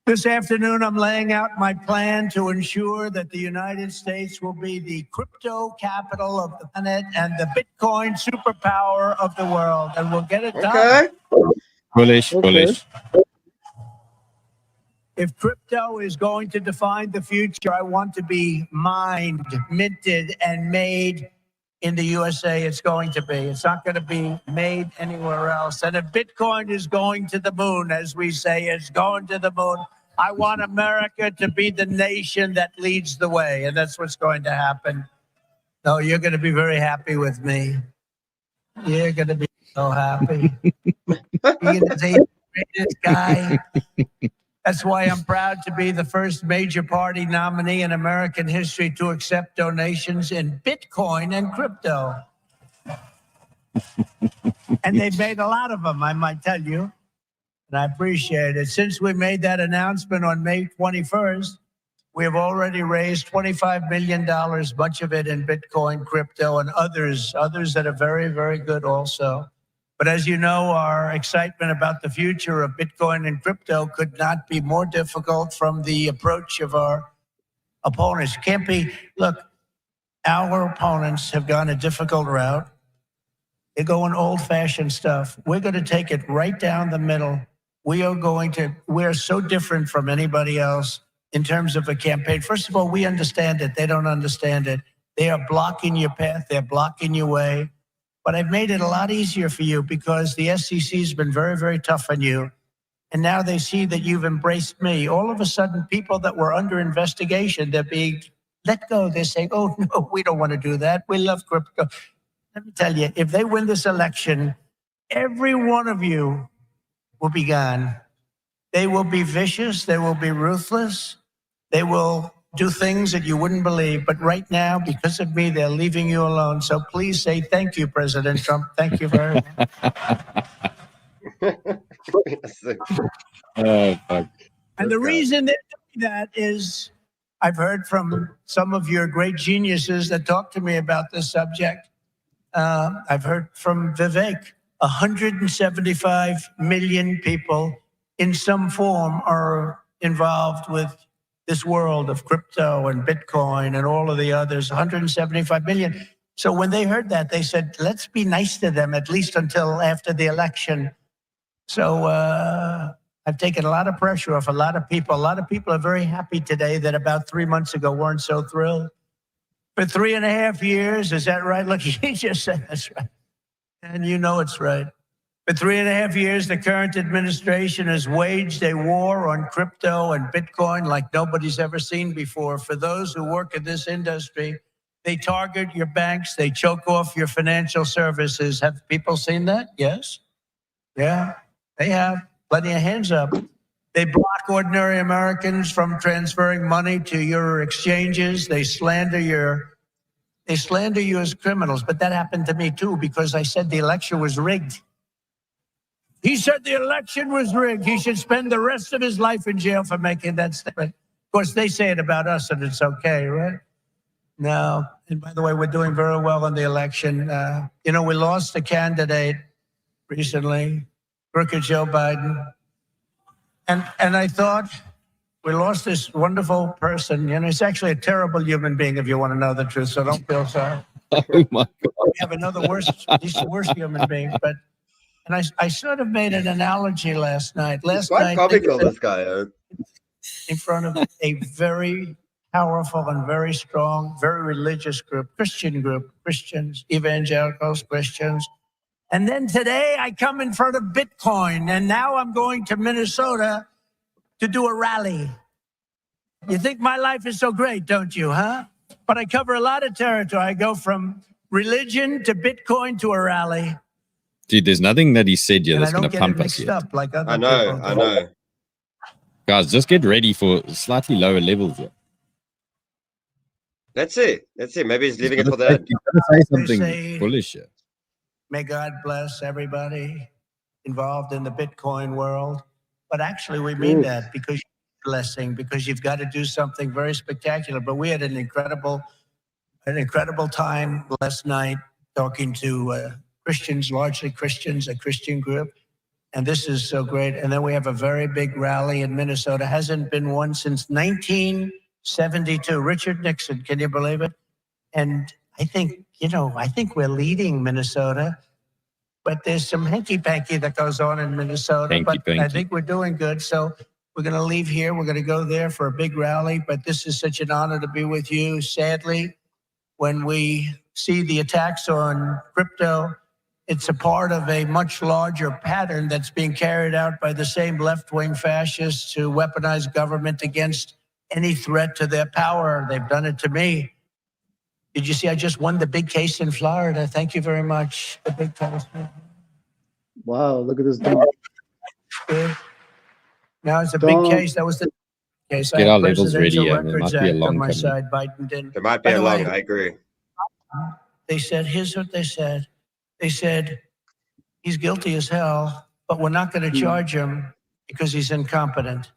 This afternoon, I'm laying out my plan to ensure that the United States will be the crypto capital of the planet and the Bitcoin superpower of the world. And we'll get it done. Bullish. If crypto is going to define the future, I want to be mined, minted, and made in the USA. It's going to be. It's not going to be made anywhere else. And if Bitcoin is going to the moon, as we say, it's going to the moon, I want America to be the nation that leads the way, and that's what's going to happen. No, you're going to be very happy with me. You're going to be so happy. He is the greatest guy. That's why I'm proud to be the first major party nominee in American history to accept donations in Bitcoin and crypto. And they've made a lot of them, I might tell you. And I appreciate it. Since we made that announcement on May 21st, we have already raised $25 million, much of it in Bitcoin, crypto, and others that are very, very good also. But as you know, our excitement about the future of Bitcoin and crypto could not be more difficult from the approach of our opponents. Can't be, look, our opponents have gone a difficult route. They're going old-fashioned stuff. We're going to take it right down the middle. We're so different from anybody else in terms of a campaign. First of all, we understand it. They don't understand it. They are blocking your path. They're blocking your way. But I've made it a lot easier for you because the SEC has been very, very tough on you. And now they see that you've embraced me. All of a sudden, people that were under investigation, they're being let go. They're saying, oh, no, we don't want to do that. We love crypto. Let me tell you, if they win this election, every one of you will be gone. They will be vicious. They will be ruthless. They will do things that you wouldn't believe. But right now, because of me, they're leaving you alone. So please say thank you, President Trump. Thank you very much. And the reason they're doing that is I've heard from some of your great geniuses that talk to me about this subject. I've heard from Vivek, 175 million people in some form are involved with this world of crypto and Bitcoin and all of the others, 175 million. So when they heard that, they said, let's be nice to them, at least until after the election. So I've taken a lot of pressure off a lot of people. A lot of people are very happy today that about 3 months ago weren't so thrilled. For 3.5 years, is that right? Look, he just said that's right. And you know it's right. For 3.5 years, the current administration has waged a war on crypto and Bitcoin like nobody's ever seen before. For those who work in this industry, they target your banks, they choke off your financial services. Have people seen that? Yes? Yeah, they have. Plenty of hands up. They block ordinary Americans from transferring money to your exchanges. They slander you as criminals. But that happened to me too, because I said the election was rigged. He said the election was rigged. He should spend the rest of his life in jail for making that statement. Of course, they say it about us and it's okay, right? No. And by the way, we're doing very well in the election. We lost a candidate recently, crooked Joe Biden. And I thought, we lost this wonderful person. He's actually a terrible human being, if you want to know the truth, so don't feel sorry. Oh, my God. We have he's the worst human being. And I sort of made an analogy last night. Quite comical, this guy. In front of a very powerful and very strong, very religious group, Christians, evangelicals, Christians. And then today I come in front of Bitcoin, and now I'm going to Minnesota to do a rally. You think my life is so great, don't you, huh? But I cover a lot of territory. I go from religion to Bitcoin to a rally. Dude, there's nothing that he said yet that's going to pump us yet. Like I know. Guys, just get ready for slightly lower levels here. Let's see. Maybe he's leaving it for that. He's going to say something bullish here. May God bless everybody involved in the Bitcoin world. But actually, we mean that because you're blessing, because you've got to do something very spectacular. But we had an incredible time last night talking to Christians, largely Christians, a Christian group. And this is so great. And then we have a very big rally in Minnesota. Hasn't been one since 1972. Richard Nixon, can you believe it? And I think we're leading Minnesota, but there's some hanky-panky that goes on in Minnesota. But I think we're doing good. So we're going to leave here. We're going to go there for a big rally. But this is such an honor to be with you. Sadly, when we see the attacks on crypto, It's a part of a much larger pattern that's being carried out by the same left-wing fascists who weaponize government against any threat to their power. They've done it to me. Did you see I just won the big case in Florida? Thank you very much. The big case. Wow, look at this dunk. Good. Now it's a big case. That was the case. Get our levels ready. There might be a long on my coming. side. Biden didn't. There might be By a the long, way, I agree. They said, here's what they said. They said, he's guilty as hell, but we're not going to charge him because he's incompetent.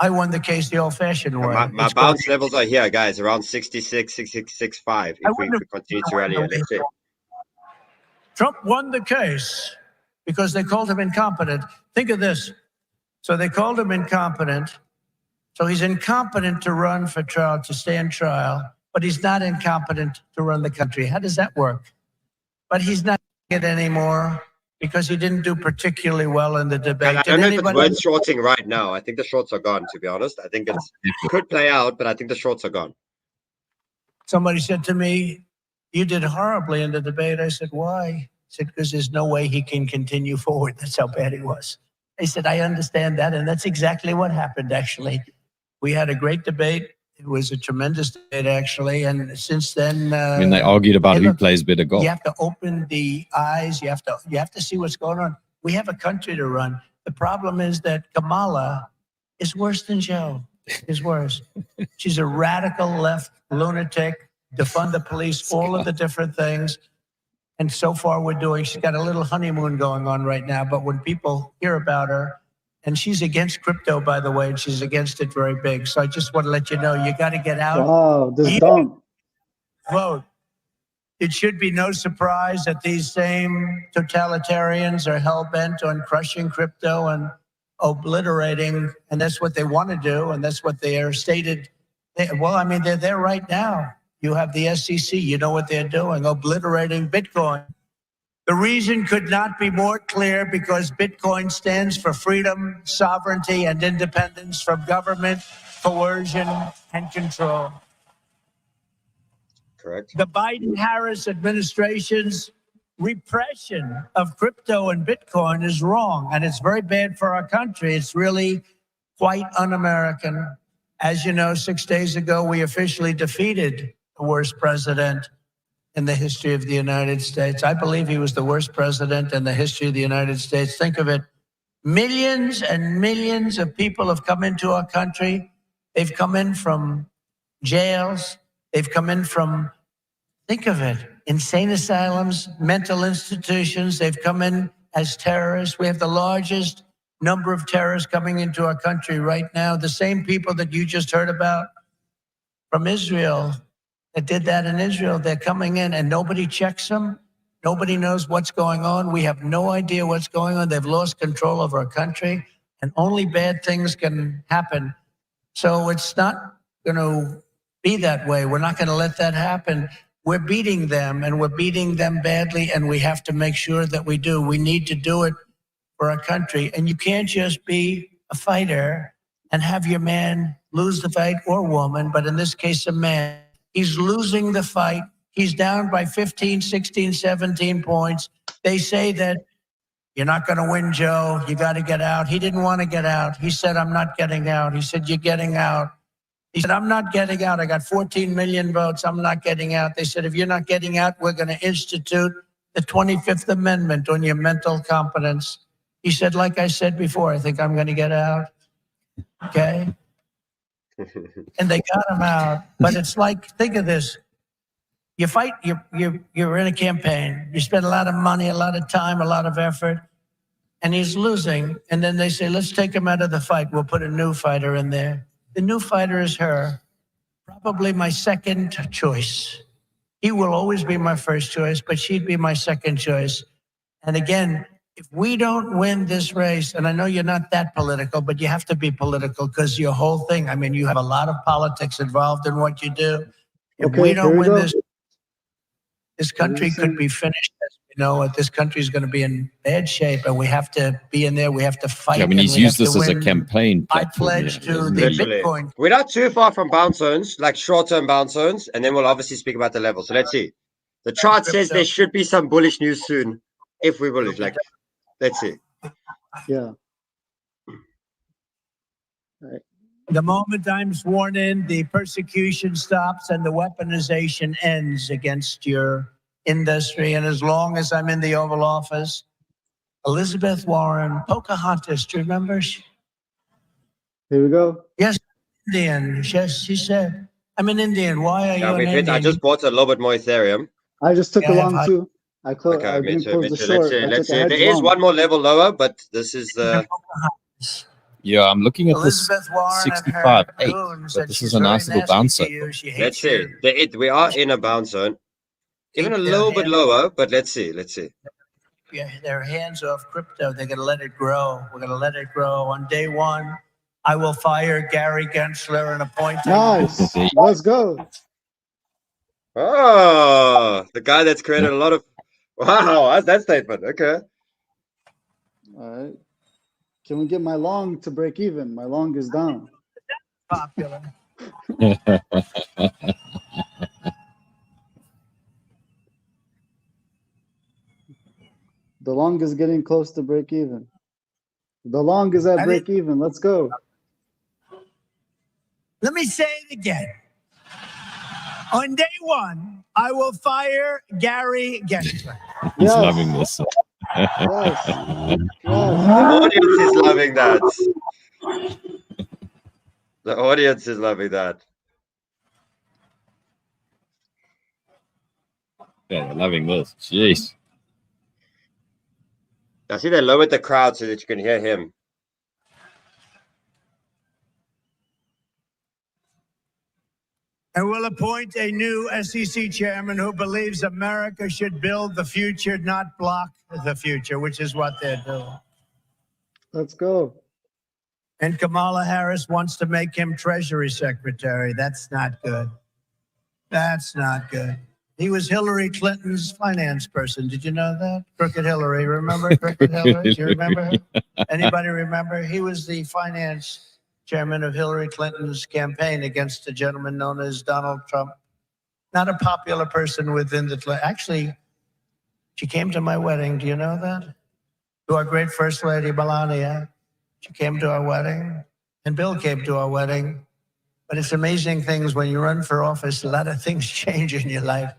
I won the case the old-fashioned way. My bounce levels are here, guys, around 66, 66.5. If we continue to rally it, let's see. Trump won the case because they called him incompetent. Think of this. So they called him incompetent. So he's incompetent to run for trial, to stand trial, but he's not incompetent to run the country. How does that work? But he's not it anymore because he didn't do particularly well in the debate. And I don't know if it's worth shorting right now. I think the shorts are gone, to be honest. I think it could play out, but I think the shorts are gone. Somebody said to me, you did horribly in the debate. I said, why? He said, because there's no way he can continue forward. That's how bad he was. I said, I understand that. And that's exactly what happened, actually. We had a great debate. It was a tremendous debate, actually. And since then... I mean, they argued about who plays better golf. You have to open the eyes. You have to see what's going on. We have a country to run. The problem is that Kamala is worse than Joe. Is worse. She's a radical left lunatic, defund the police, all of the different things. And so far she's got a little honeymoon going on right now. But when people hear about her, and she's against crypto, by the way, and she's against it very big. So I just want to let you know, you got to get out. Wow, this dunk. Vote. It should be no surprise that these same totalitarians are hell-bent on crushing crypto and obliterating, and that's what they want to do, and that's what they are stated. Well, I mean, they're there right now. You have the SEC, you know what they're doing, obliterating Bitcoin. The reason could not be more clear because Bitcoin stands for freedom, sovereignty, and independence from government, coercion, and control. Correct. The Biden-Harris administration's repression of crypto and Bitcoin is wrong, and it's very bad for our country. It's really quite un-American. As you know, 6 days ago, we officially defeated the worst president in the history of the United States. I believe he was the worst president in the history of the United States. Think of it. Millions and millions of people have come into our country. They've come in from jails. They've come in from, think of it, insane asylums, mental institutions. They've come in as terrorists. We have the largest number of terrorists coming into our country right now. The same people that you just heard about from Israel, that did that in Israel, they're coming in and nobody checks them. Nobody knows what's going on. We have no idea what's going on. They've lost control of our country and only bad things can happen. So it's not going to be that way. We're not going to let that happen. We're beating them and we're beating them badly, and we have to make sure that we do. We need to do it for our country. And you can't just be a fighter and have your man lose the fight, or woman, but in this case, a man. He's losing the fight. He's down by 15, 16, 17 points. They say that you're not going to win, Joe. You got to get out. He didn't want to get out. He said, I'm not getting out. He said, you're getting out. He said, I'm not getting out. I got 14 million votes. I'm not getting out. They said, if you're not getting out, we're going to institute the 25th Amendment on your mental competence. He said, like I said before, I think I'm going to get out. Okay? And they got him out. But it's like, think of this. You fight, you're in a campaign. You spend a lot of money, a lot of time, a lot of effort, and he's losing. And then they say, let's take him out of the fight. We'll put a new fighter in there. The new fighter is her, probably my second choice. He will always be my first choice, but she'd be my second choice. And again, if we don't win this race, and I know you're not that political, but you have to be political because your whole thing, I mean, you have a lot of politics involved in what you do. If we don't win this country could be finished. As we know, this country is going to be in bad shape, and we have to be in there. We have to fight. I mean, he's used this as a campaign platform. I pledge to the Bitcoin. We're not too far from bounce zones, like short-term bounce zones, and then we'll obviously speak about the level. So let's see. The chart says there should be some bullish news soon. If we're bullish, like, let's see. Yeah. Right. The moment I'm sworn in, the persecution stops and the weaponization ends against your industry. And as long as I'm in the Oval Office, Elizabeth Warren, Pocahontas, do you remember? Here we go. Yes, Indian. Yes, she said, I'm an Indian. Why are you an Indian? I just bought a little bit more Ethereum. I just took a long too. I Okay, me didn't too, close me the too. short. Let's see. I took a There hedge is long. one more level lower, but this is the. Yeah, I'm looking at this Elizabeth Warren 65.8, but this is a nice little bouncer. Let's see. We are in a bounce zone. Even a little bit lower, but let's see. Let's see. Yeah, their hands off crypto. They're going to let it grow. We're going to let it grow. On day one, I will fire Gary Gensler and appoint him. Nice. Let's go. Oh, the guy that's created a lot of. Wow, that's that statement. Okay. All right. Can we get my long to break even? My long is down. Popular. The long is getting close to break even. The long is at break even. Let's go. Let me say it again. On day one, I will fire Gary Gensler. He's loving this. The audience is loving that. The audience is loving that. Yeah, they're loving this. Jeez. I see they lowered the crowd so that you can hear him. And we'll appoint a new SEC chairman who believes America should build the future, not block the future, which is what they're doing. Let's go. And Kamala Harris wants to make him Treasury Secretary. That's not good. That's not good. He was Hillary Clinton's finance person. Did you know that? Crooked Hillary. Remember Crooked Hillary? Do you remember her? Anybody remember? He was the finance chairman of Hillary Clinton's campaign against a gentleman known as Donald Trump. Not a popular person within the... Actually, she came to my wedding. Do you know that? To our great First Lady, Melania. She came to our wedding. And Bill came to our wedding. But it's amazing things when you run for office, a lot of things change in your life.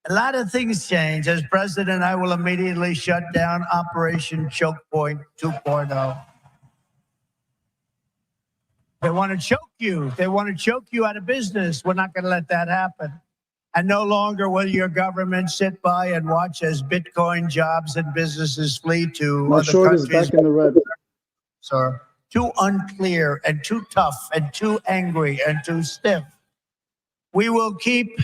A lot of things change. As president, I will immediately shut down Operation Choke Point 2.0. They want to choke you. They want to choke you out of business. We're not going to let that happen. And no longer will your government sit by and watch as Bitcoin jobs and businesses flee to My other short is countries. back in the red. Sir, too unclear and too tough and too angry and too stiff. We will keep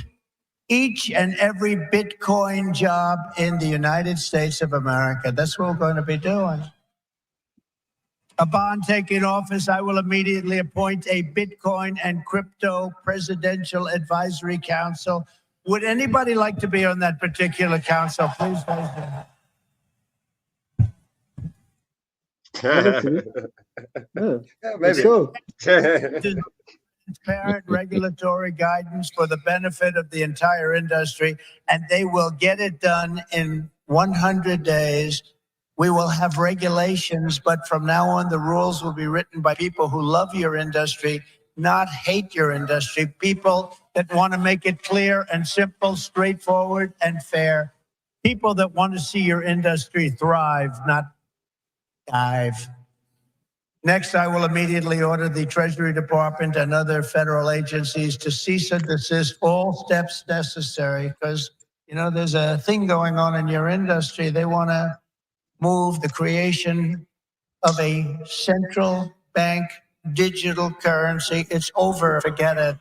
each and every Bitcoin job in the United States of America. That's what we're going to be doing. Upon taking office, I will immediately appoint a Bitcoin and crypto presidential advisory council. Would anybody like to be on that particular council? Please raise your hand. Let's go. Transparent regulatory guidance for the benefit of the entire industry, and they will get it done in 100 days. We will have regulations, but from now on, the rules will be written by people who love your industry, not hate your industry, people that want to make it clear and simple, straightforward and fair, people that want to see your industry thrive, not dive. Next, I will immediately order the Treasury Department and other federal agencies to cease and desist all steps necessary because, you know, there's a thing going on in your industry. They want to move the creation of a central bank digital currency. It's over. Forget it.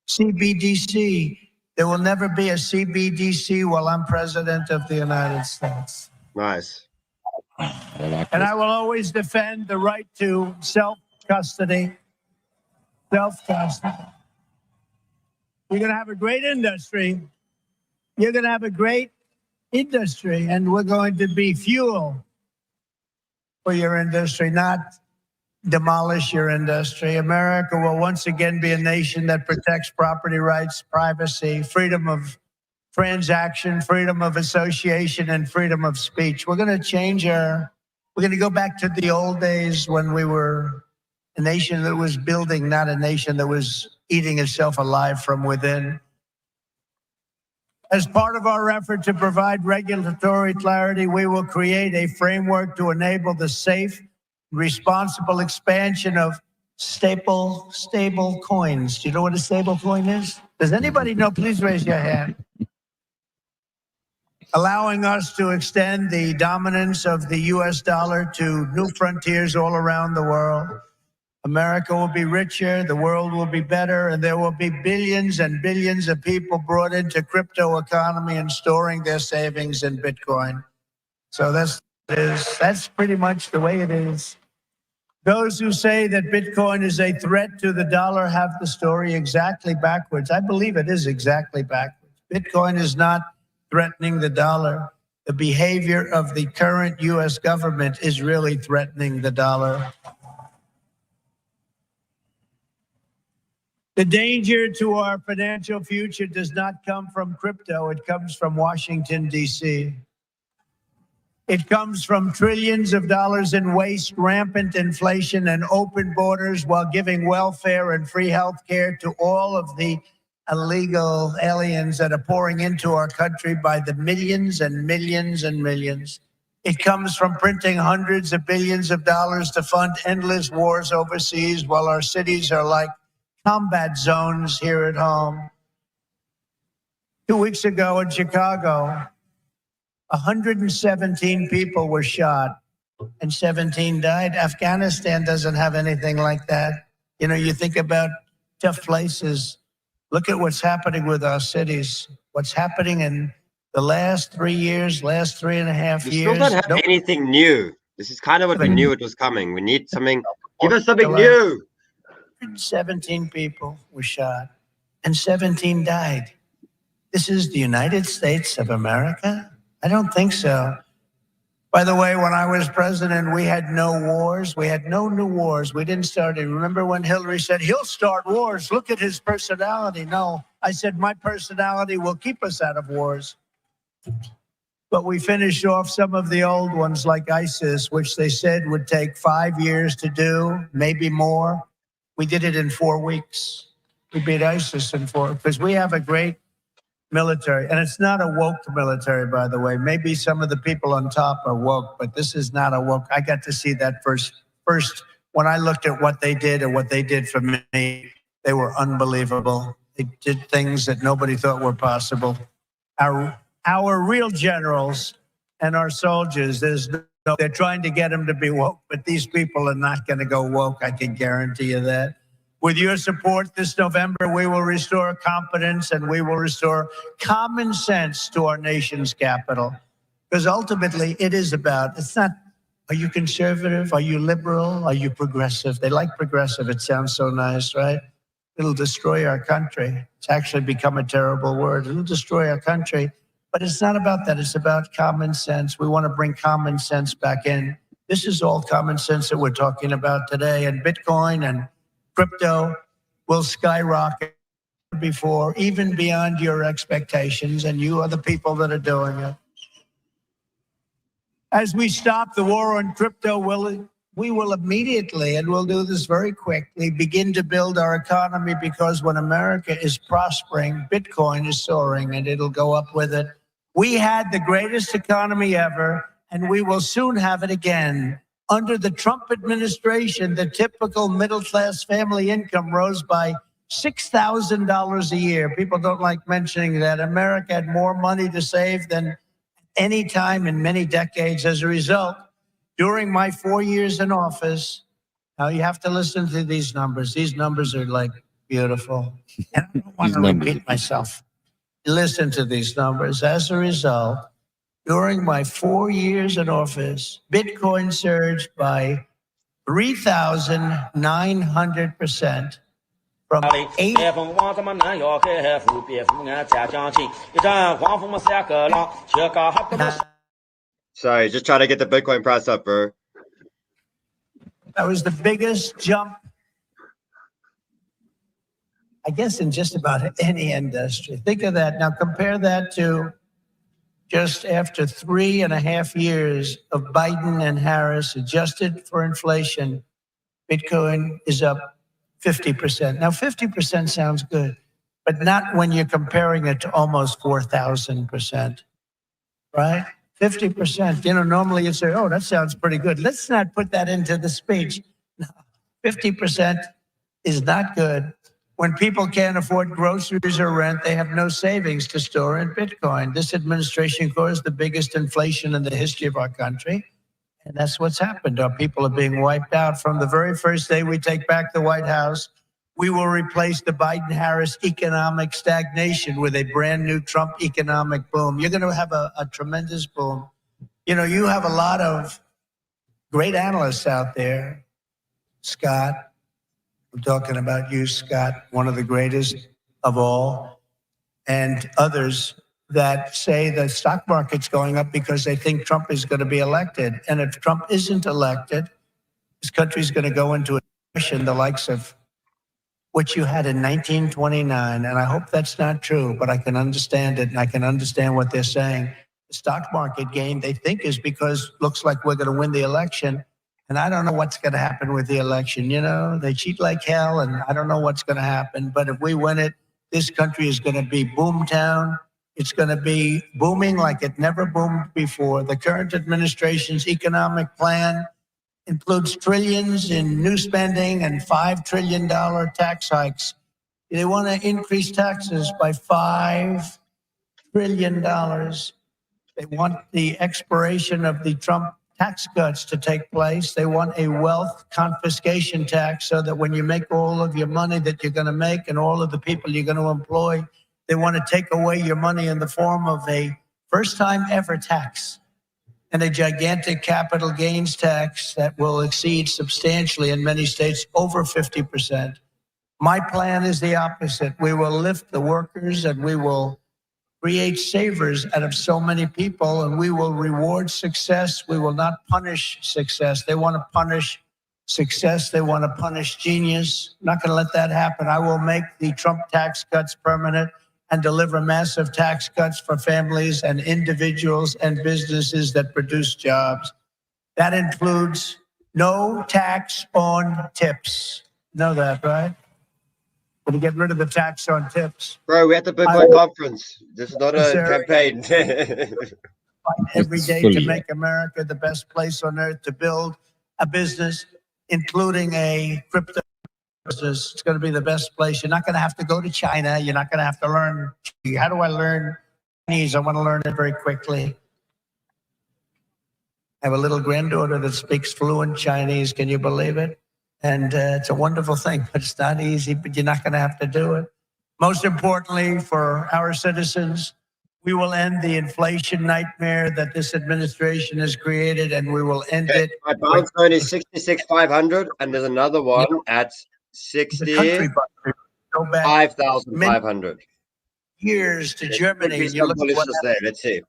CBDC. There will never be a CBDC while I'm president of the United States. Nice. And I will always defend the right to self-custody. Self-custody. You're going to have a great industry. You're going to have a great industry, and we're going to be fuel for your industry, not demolish your industry. America will once again be a nation that protects property rights, privacy, freedom of transaction, freedom of association, and freedom of speech. We're going to go back to the old days when we were a nation that was building, not a nation that was eating itself alive from within. As part of our effort to provide regulatory clarity, we will create a framework to enable the safe, responsible expansion of stable coins. Do you know what a stable coin is? Does anybody know? Please raise your hand. Allowing us to extend the dominance of the US dollar to new frontiers all around the world. America will be richer, the world will be better, and there will be billions and billions of people brought into crypto economy and storing their savings in Bitcoin. So that's pretty much the way it is. Those who say that Bitcoin is a threat to the dollar have the story exactly backwards. I believe it is exactly backwards. Bitcoin is not threatening the dollar. The behavior of the current US government is really threatening the dollar. The danger to our financial future does not come from crypto. It comes from Washington, D.C. It comes from trillions of dollars in waste, rampant inflation, and open borders while giving welfare and free health care to all of the illegal aliens that are pouring into our country by the millions and millions and millions. It comes from printing hundreds of billions of dollars to fund endless wars overseas while our cities are like combat zones here at home. 2 weeks ago in Chicago, 117 people were shot and 17 died. Afghanistan doesn't have anything like that. You know, you think about tough places. Look at what's happening with our cities. What's happening in the last 3 years, last 3.5 We years. still don't have anything new. This is kind of what we knew it was coming. We need something. Give us something new. 17 people were shot and 17 died. This is the United States of America? I don't think so. By the way, when I was president, we had no wars. We had no new wars. We didn't start it. Remember when Hillary said, he'll start wars. Look at his personality. No, I said, my personality will keep us out of wars. But we finished off some of the old ones like ISIS, which they said would take 5 years to do, maybe more. We did it in 4 weeks. We beat ISIS in 4, because we have a great military. And it's not a woke military, by the way. Maybe some of the people on top are woke, but this is not a woke. I got to see that first when I looked at what they did and what they did for me, they were unbelievable. They did things that nobody thought were possible. Our real generals and our soldiers, they're trying to get them to be woke, but these people are not going to go woke. I can guarantee you that. With your support this November, we will restore confidence and we will restore common sense to our nation's capital. Because ultimately, it's not, are you conservative? Are you liberal? Are you progressive? They like progressive. It sounds so nice, right? It'll destroy our country. It's actually become a terrible word. It'll destroy our country. But it's not about that. It's about common sense. We want to bring common sense back in. This is all common sense that we're talking about today. And Bitcoin and crypto will skyrocket before, even beyond your expectations. And you are the people that are doing it. As we stop the war on crypto, we will immediately, and we'll do this very quickly, begin to build our economy, because when America is prospering, Bitcoin is soaring and it'll go up with it. We had the greatest economy ever, and we will soon have it again. Under the Trump administration, the typical middle-class family income rose by $6,000 a year. People don't like mentioning that. America had more money to save than any time in many decades. As a result, during my 4 years in office, now you have to listen to these numbers. These numbers are like beautiful. And I don't want to repeat myself. Listen to these numbers. As a result, during my 4 years in office, Bitcoin surged by 3,900%. From 8 Sorry, just trying to get the Bitcoin price up, bro. That was the biggest jump, I guess, in just about any industry. Think of that. Now compare that to just after 3.5 years of Biden and Harris, adjusted for inflation, Bitcoin is up 50%. Now 50% sounds good, but not when you're comparing it to almost 4,000%, right? 50%. You know, normally you say, oh, that sounds pretty good. Let's not put that into the speech. No, 50% is not good. When people can't afford groceries or rent, they have no savings to store in Bitcoin. This administration caused the biggest inflation in the history of our country. And that's what's happened. Our people are being wiped out. From the very first day we take back the White House, we will replace the Biden-Harris economic stagnation with a brand new Trump economic boom. You're going to have a tremendous boom. You know, you have a lot of great analysts out there. Scott, I'm talking about you, Scott, one of the greatest of all, and others that say the stock market's going up because they think Trump is going to be elected. And if Trump isn't elected, this country's going to go into a depression, the likes of which you had in 1929. And I hope that's not true, but I can understand it, and I can understand what they're saying. The stock market gain, they think, is because looks like we're going to win the election. And I don't know what's going to happen with the election. You know, they cheat like hell, and I don't know what's going to happen. But if we win it, this country is going to be boomtown. It's going to be booming like it never boomed before. The current administration's economic plan includes trillions in new spending and $5 trillion tax hikes. They want to increase taxes by $5 trillion. They want the expiration of the Trump tax cuts to take place. They want a wealth confiscation tax so that when you make all of your money that you're going to make and all of the people you're going to employ, they want to take away your money in the form of a first-time ever tax and a gigantic capital gains tax that will exceed substantially in many states over 50%. My plan is the opposite. We will lift the workers and we will create savers out of so many people, and we will reward success. We will not punish success. They want to punish success. They want to punish genius. I'm not going to let that happen. I will make the Trump tax cuts permanent and deliver massive tax cuts for families and individuals and businesses that produce jobs. That includes no tax on tips. Know that, right? To get rid of the tax on tips. Bro, we're at the Bitcoin conference. This is not a campaign. Every day to make America the best place on earth to build a business, including a crypto business. It's going to be the best place. You're not going to have to go to China. You're not going to have to learn. How do I learn Chinese? I want to learn it very quickly. I have a little granddaughter that speaks fluent Chinese. Can you believe it? And it's a wonderful thing, but it's not easy, but you're not going to have to do it. Most importantly, for our citizens, we will end the inflation nightmare that this administration has created, and we will end it. My pound zone is 66,500, and there's another one at 65,500. Years to Germany. You look at what there. Let's see.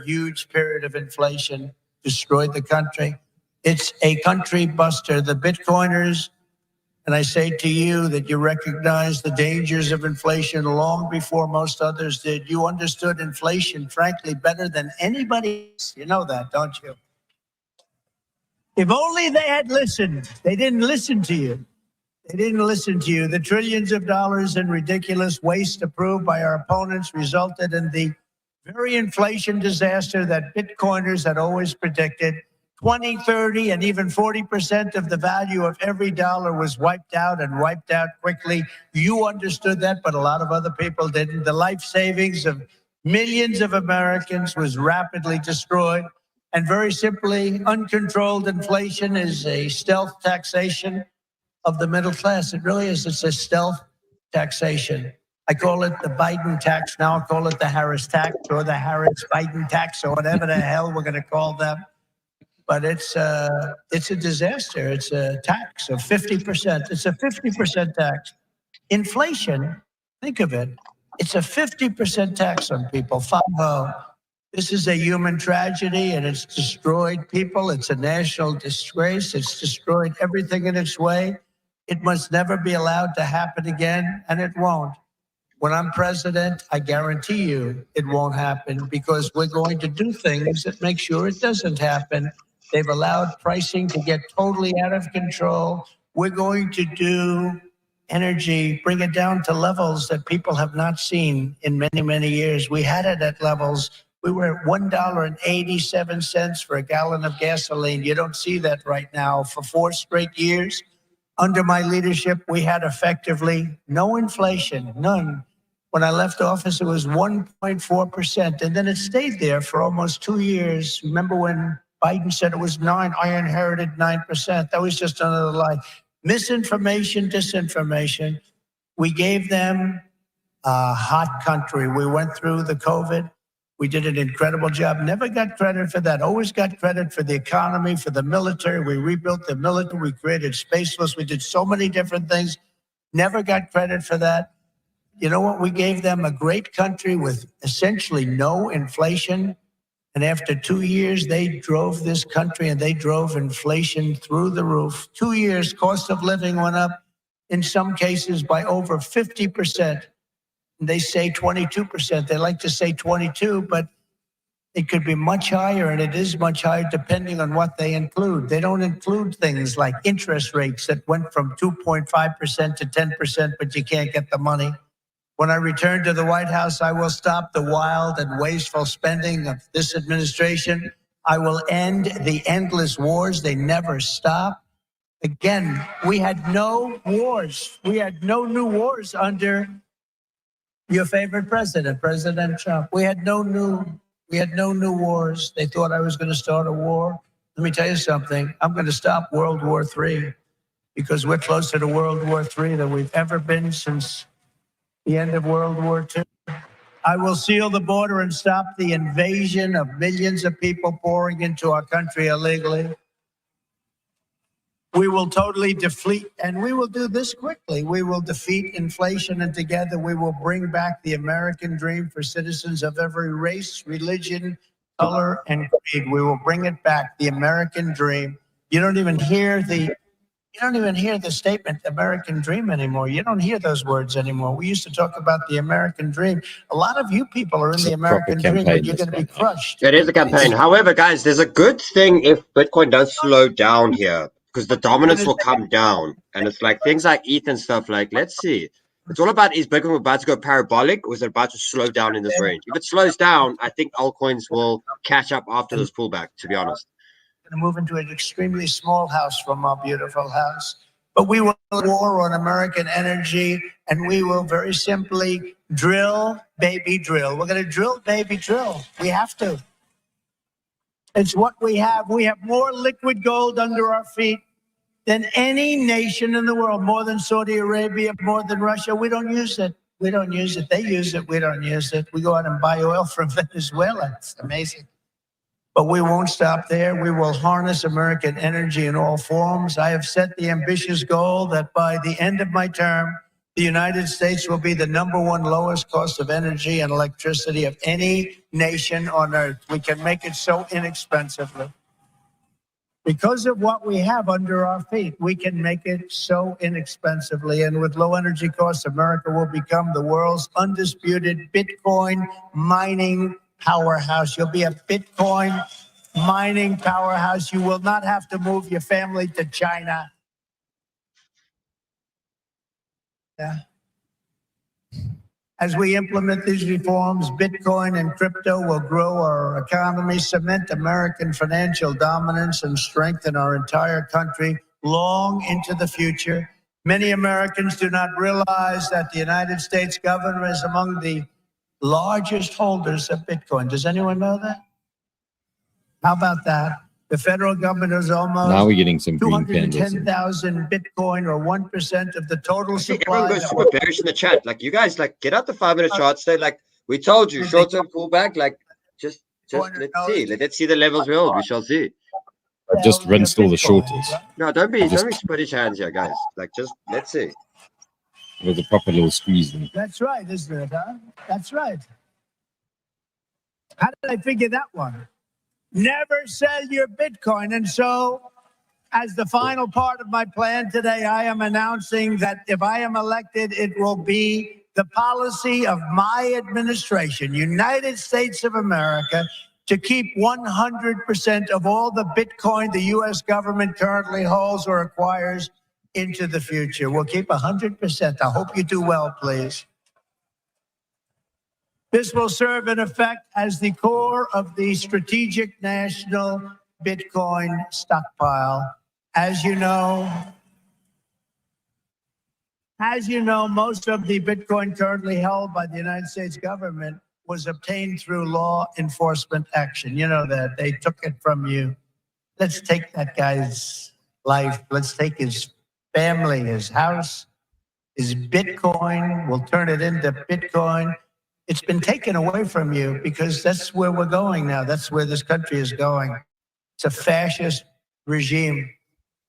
Huge period of inflation destroyed the country. It's a country buster. The Bitcoiners, and I say to you that you recognize the dangers of inflation long before most others did. You understood inflation, frankly, better than anybody else. You know that, don't you? If only they had listened. They didn't listen to you. They didn't listen to you. The trillions of dollars in ridiculous waste approved by our opponents resulted in the very inflation disaster that Bitcoiners had always predicted. 20, 30, and even 40% of the value of every dollar was wiped out, and wiped out quickly. You understood that, but a lot of other people didn't. The life savings of millions of Americans was rapidly destroyed. And very simply, uncontrolled inflation is a stealth taxation of the middle class. It really is. It's a stealth taxation. I call it the Biden tax. Now I'll call it the Harris tax, or the Harris-Biden tax, or whatever the hell we're going to call them. But it's a disaster. It's a tax of 50%. It's a 50% tax. Inflation, think of it. It's a 50% tax on people. 50. This is a human tragedy, and it's destroyed people. It's a national disgrace. It's destroyed everything in its way. It must never be allowed to happen again, and it won't. When I'm president, I guarantee you it won't happen, because we're going to do things that make sure it doesn't happen. They've allowed pricing to get totally out of control. We're going to do energy, bring it down to levels that people have not seen in many, many years. We had it at levels. We were at $1.87 for a gallon of gasoline. You don't see that right now. For 4 straight years, under my leadership, we had effectively no inflation, none. When I left office, it was 1.4%, and then it stayed there for almost 2 years. Remember when Biden said it was 9%? I inherited 9%. That was just another lie. Misinformation, disinformation. We gave them a hot country. We went through the COVID. We did an incredible job. Never got credit for that. Always got credit for the economy, for the military. We rebuilt the military. We created Space Force. We did so many different things. Never got credit for that. You know what? We gave them a great country with essentially no inflation. And after 2 years, they drove this country and they drove inflation through the roof. 2 years, cost of living went up, in some cases, by over 50%. They say 22%. They like to say 22, but it could be much higher, and it is much higher depending on what they include. They don't include things like interest rates that went from 2.5% to 10%, but you can't get the money. When I return to the White House, I will stop the wild and wasteful spending of this administration. I will end the endless wars. They never stop. Again, we had no wars. We had no new wars under your favorite president, President Trump. We had no new wars. They thought I was going to start a war. Let me tell you something. I'm going to stop World War III, because we're closer to World War III than we've ever been since the end of World War II. I will seal the border and stop the invasion of millions of people pouring into our country illegally. We will totally defeat, and we will do this quickly. We will defeat inflation, and together we will bring back the American dream for citizens of every race, religion, color, and creed. We will bring it back, the American dream. You don't even hear the statement American dream anymore. You don't hear those words anymore. We used to talk about the American dream. A lot of you people are in the American dream, but you're going to be crushed. It is a campaign. However, guys, there's a good thing if Bitcoin does slow down here, because the dominance will come down. And it's like things like ETH and stuff, like, let's see. It's all about, is Bitcoin about to go parabolic, or is it about to slow down in this range? If it slows down, I think altcoins will catch up after this pullback, to be honest. To move into an extremely small house from our beautiful house. But we will war on American energy, and we will very simply drill, baby, drill. We're going to drill, baby, drill. We have to. It's what we have. We have more liquid gold under our feet than any nation in the world, more than Saudi Arabia, more than Russia. We don't use it. We don't use it. They use it. We don't use it. We go out and buy oil from Venezuela. It's amazing. But we won't stop there. We will harness American energy in all forms. I have set the ambitious goal that by the end of my term, the United States will be the #1 lowest cost of energy and electricity of any nation on earth. We can make it so inexpensively. Because of what we have under our feet, we can make it so inexpensively. And with low energy costs, America will become the world's undisputed Bitcoin mining powerhouse. You'll be a Bitcoin mining powerhouse. You will not have to move your family to China. Yeah. As we implement these reforms, Bitcoin and crypto will grow our economy, cement American financial dominance, and strengthen our entire country long into the future. Many Americans do not realize that the United States government is among the largest holders of Bitcoin. Does anyone know that? How about that? The federal government is almost now we're getting some green candles. 210,000 Bitcoin, or 1% of the total supply. Everyone goes super bearish in the chat. Like, you guys, like, get out the 5-minute chart. Say, like, we told you, short-term pullback. Like, just let's see. Let's see the levels we hold. We shall see. I just rinsed all the shorters. No, don't be British hands here, guys. Like, just let's see. With a proper little squeeze. That's right, isn't it? Huh? That's right. How did I figure that one? Never sell your Bitcoin. And so, as the final part of my plan today, I am announcing that if I am elected, it will be the policy of my administration, United States of America, to keep 100% of all the Bitcoin the U.S. government currently holds or acquires into the future. We'll keep 100%. I hope you do well, please. This will serve in effect as the core of the strategic national Bitcoin stockpile. As you know, most of the Bitcoin currently held by the United States government was obtained through law enforcement action. You know that. They took it from you. Let's take that guy's life. Let's take his family, his house, his Bitcoin. We'll turn it into Bitcoin. It's been taken away from you because that's where we're going now. That's where this country is going. It's a fascist regime.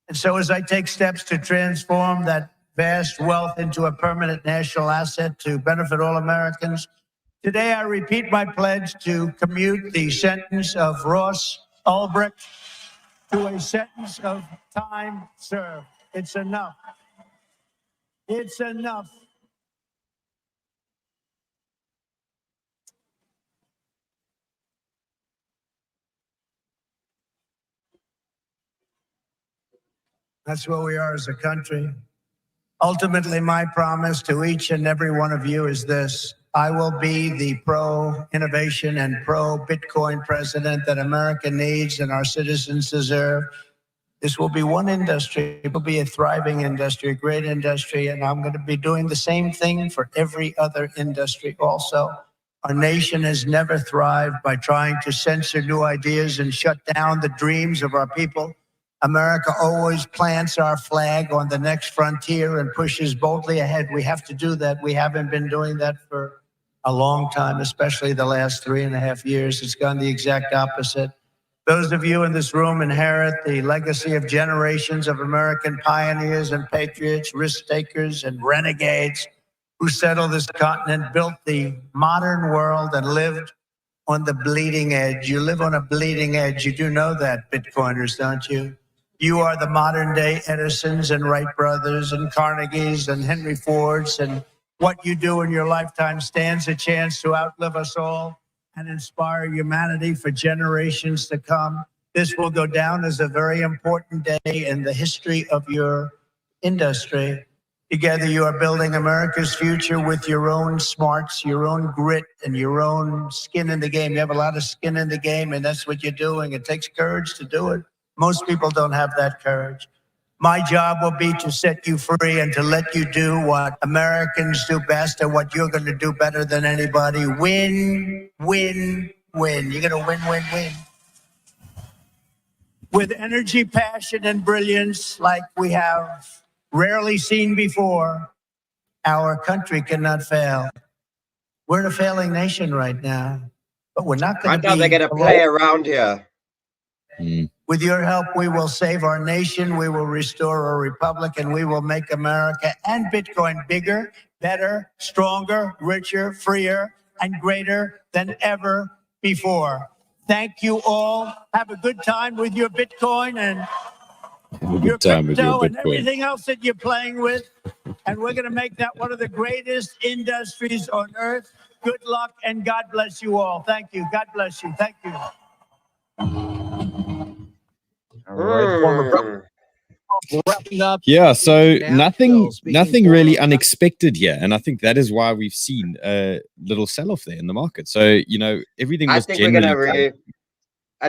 And so as I take steps to transform that vast wealth into a permanent national asset to benefit all Americans, today I repeat my pledge to commute the sentence of Ross Ulbricht to a sentence of time served. It's enough. It's enough. That's where we are as a country. Ultimately, my promise to each and every one of you is this: I will be the pro-innovation and pro-Bitcoin president that America needs and our citizens deserve. This will be one industry. It will be a thriving industry, a great industry, and I'm going to be doing the same thing for every other industry also. Our nation has never thrived by trying to censor new ideas and shut down the dreams of our people. America always plants our flag on the next frontier and pushes boldly ahead. We have to do that. We haven't been doing that for a long time, especially the last 3.5 years. It's gone the exact opposite. Those of you in this room inherit the legacy of generations of American pioneers and patriots, risk takers and renegades who settled this continent, built the modern world, and lived on the bleeding edge. You live on a bleeding edge. You do know that, Bitcoiners, don't you? You are the modern day Edisons and Wright brothers and Carnegies and Henry Fords, and what you do in your lifetime stands a chance to outlive us all and inspire humanity for generations to come. This will go down as a very important day in the history of your industry. Together, you are building America's future with your own smarts, your own grit, and your own skin in the game. You have a lot of skin in the game, and that's what you're doing. It takes courage to do it. Most people don't have that courage. My job will be to set you free and to let you do what Americans do best and what you're going to do better than anybody. Win, win, win. You're going to win, win, win. With energy, passion, and brilliance like we have rarely seen before, our country cannot fail. We're in a failing nation right now, but we're not going to be. I thought they're going to play around here. With your help, we will save our nation, we will restore our republic, and we will make America and Bitcoin bigger, better, stronger, richer, freer, and greater than ever before. Thank you all. Have a good time with your Bitcoin and your crypto and everything else that you're playing with. And we're going to make that one of the greatest industries on earth. Good luck, and God bless you all. Thank you. God bless you. Thank you. Yeah, so nothing really unexpected here, and I think that is why we've seen a little sell-off there in the market. So everything was it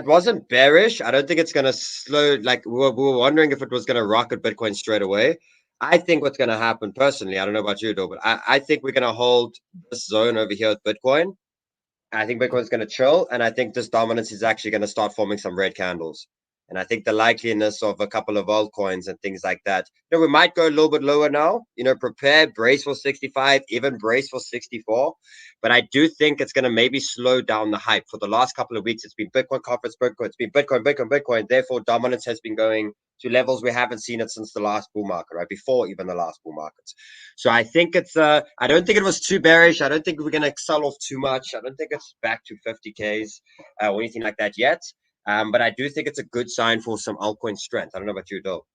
wasn't bearish. I don't think it's gonna slow. Like we were wondering if it was gonna rocket Bitcoin straight away. I think what's gonna happen personally, I don't know about you, though, but I think we're gonna hold this zone over here with Bitcoin. I think Bitcoin's gonna chill, and I think this dominance is actually gonna start forming some red candles. And I think the likeliness of a couple of altcoins and things like that, we might go a little bit lower now, prepare, brace for 65, even brace for 64. But I do think it's going to maybe slow down the hype. For the last couple of weeks, it's been Bitcoin conference, Bitcoin, it's been Bitcoin, Bitcoin, Bitcoin. Therefore, dominance has been going to levels we haven't seen it since the last bull market, right? Before even the last bull markets. So I think it's, I don't think it was too bearish. I don't think we're going to sell off too much. I don't think it's back to 50Ks or anything like that yet. But I do think it's a good sign for some altcoin strength. I don't know about you, Dol.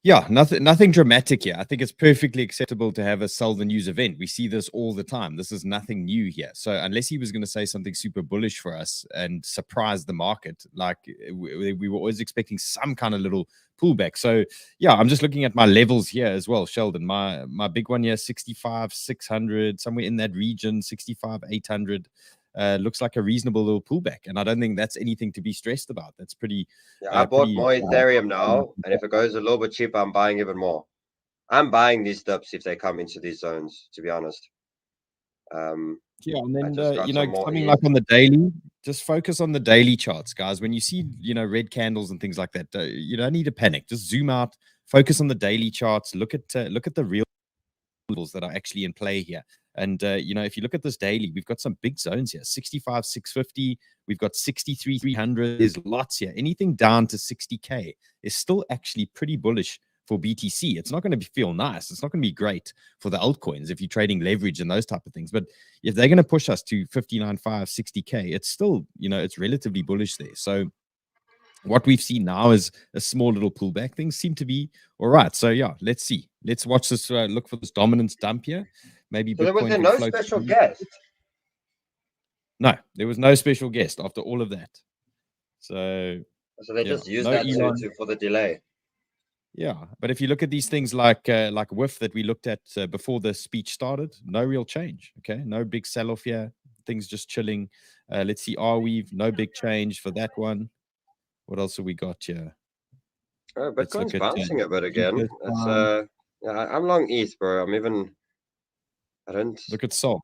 Yeah, nothing dramatic here. I think it's perfectly acceptable to have a sell the news event. We see this all the time. This is nothing new here. So unless he was going to say something super bullish for us and surprise the market, like we were always expecting some kind of little pullback. So yeah, I'm just looking at my levels here as well, Sheldon. My big one here, 65,600, somewhere in that region, 65,800. Looks like a reasonable little pullback, and I don't think that's anything to be stressed about. That's pretty. Yeah, I bought more Ethereum now, and if it goes a little bit cheaper, I'm buying even more. I'm buying these dips if they come into these zones, to be honest. Yeah, and then something like on the daily, just focus on the daily charts, guys. When you see red candles and things like that, you don't need to panic. Just zoom out, focus on the daily charts. Look at the real levels that are actually in play here. And, if you look at this daily, we've got some big zones here, 65,650. We've got 63,300. There's lots here. Anything down to 60K is still actually pretty bullish for BTC. It's not going to feel nice. It's not going to be great for the altcoins if you're trading leverage and those type of things. But if they're going to push us to 59.5, 60K, it's still, it's relatively bullish there. So what we've seen now is a small little pullback. Things seem to be all right. So yeah, let's see. Let's watch this. Look for this dominance dump here. Maybe so Bitcoin there was no special guest. No, there was no special guest after all of that. So they just used that for the delay. Yeah, but if you look at these things like WIF that we looked at before the speech started, no real change. Okay, no big sell-off here. Things just chilling. Let's see, 𝗕𝗢𝗕𝗓, no big change for that one. What else have we got here? Oh, Bitcoin's bouncing a bit again. It's I'm long ETH, bro. I don't look at Sol.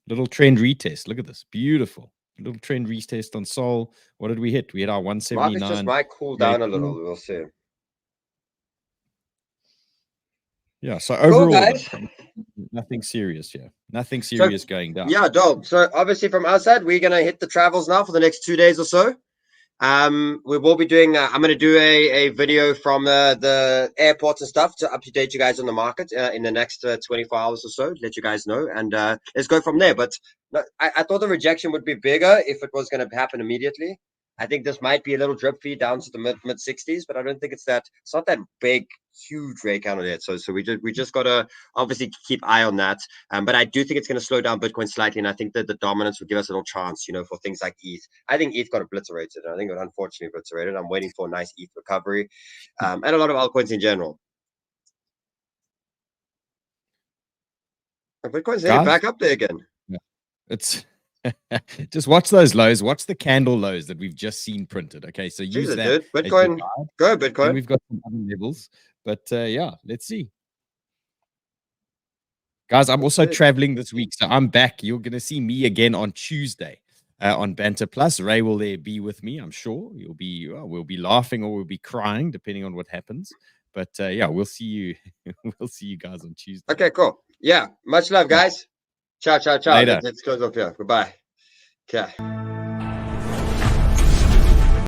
Little trend retest. Look at this. Beautiful. Little trend retest on Sol. What did we hit? We hit our 179. Markets just might cool down a little. We'll see. Yeah, so overall, guys. Nothing serious here. Nothing serious going down. Yeah, dog. So obviously from our side, we're gonna hit the travels now for the next 2 days or so. We will be doing I'm going to do a video from the airports and stuff to update you guys on the market in the next 24 hours or so, let you guys know, and let's go from there. But I thought the rejection would be bigger if it was going to happen immediately. I think this might be a little drip feed down to the mid 60s, but I don't think it's not that big, huge rate counter yet. So we just got to obviously keep eye on that. But I do think it's going to slow down Bitcoin slightly, and I think that the dominance will give us a little chance, for things like ETH. I think ETH got obliterated. I think it unfortunately obliterated. I'm waiting for a nice ETH recovery, and a lot of altcoins in general. Bitcoin's heading back up there again. Yeah. It's just watch those lows. Watch the candle lows that we've just seen printed. Okay, so use that. Dude. Bitcoin, go Bitcoin. And we've got some other levels, but yeah, let's see. Guys, I'm also traveling this week, so I'm back. You're going to see me again on Tuesday on Banter Plus. Ray will be with me, I'm sure. We'll be laughing or we'll be crying, depending on what happens. But yeah, we'll see you. We'll see you guys on Tuesday. Okay, cool. Yeah, much love, guys. Ciao, ciao, ciao. Let's close off here. Goodbye. Okay.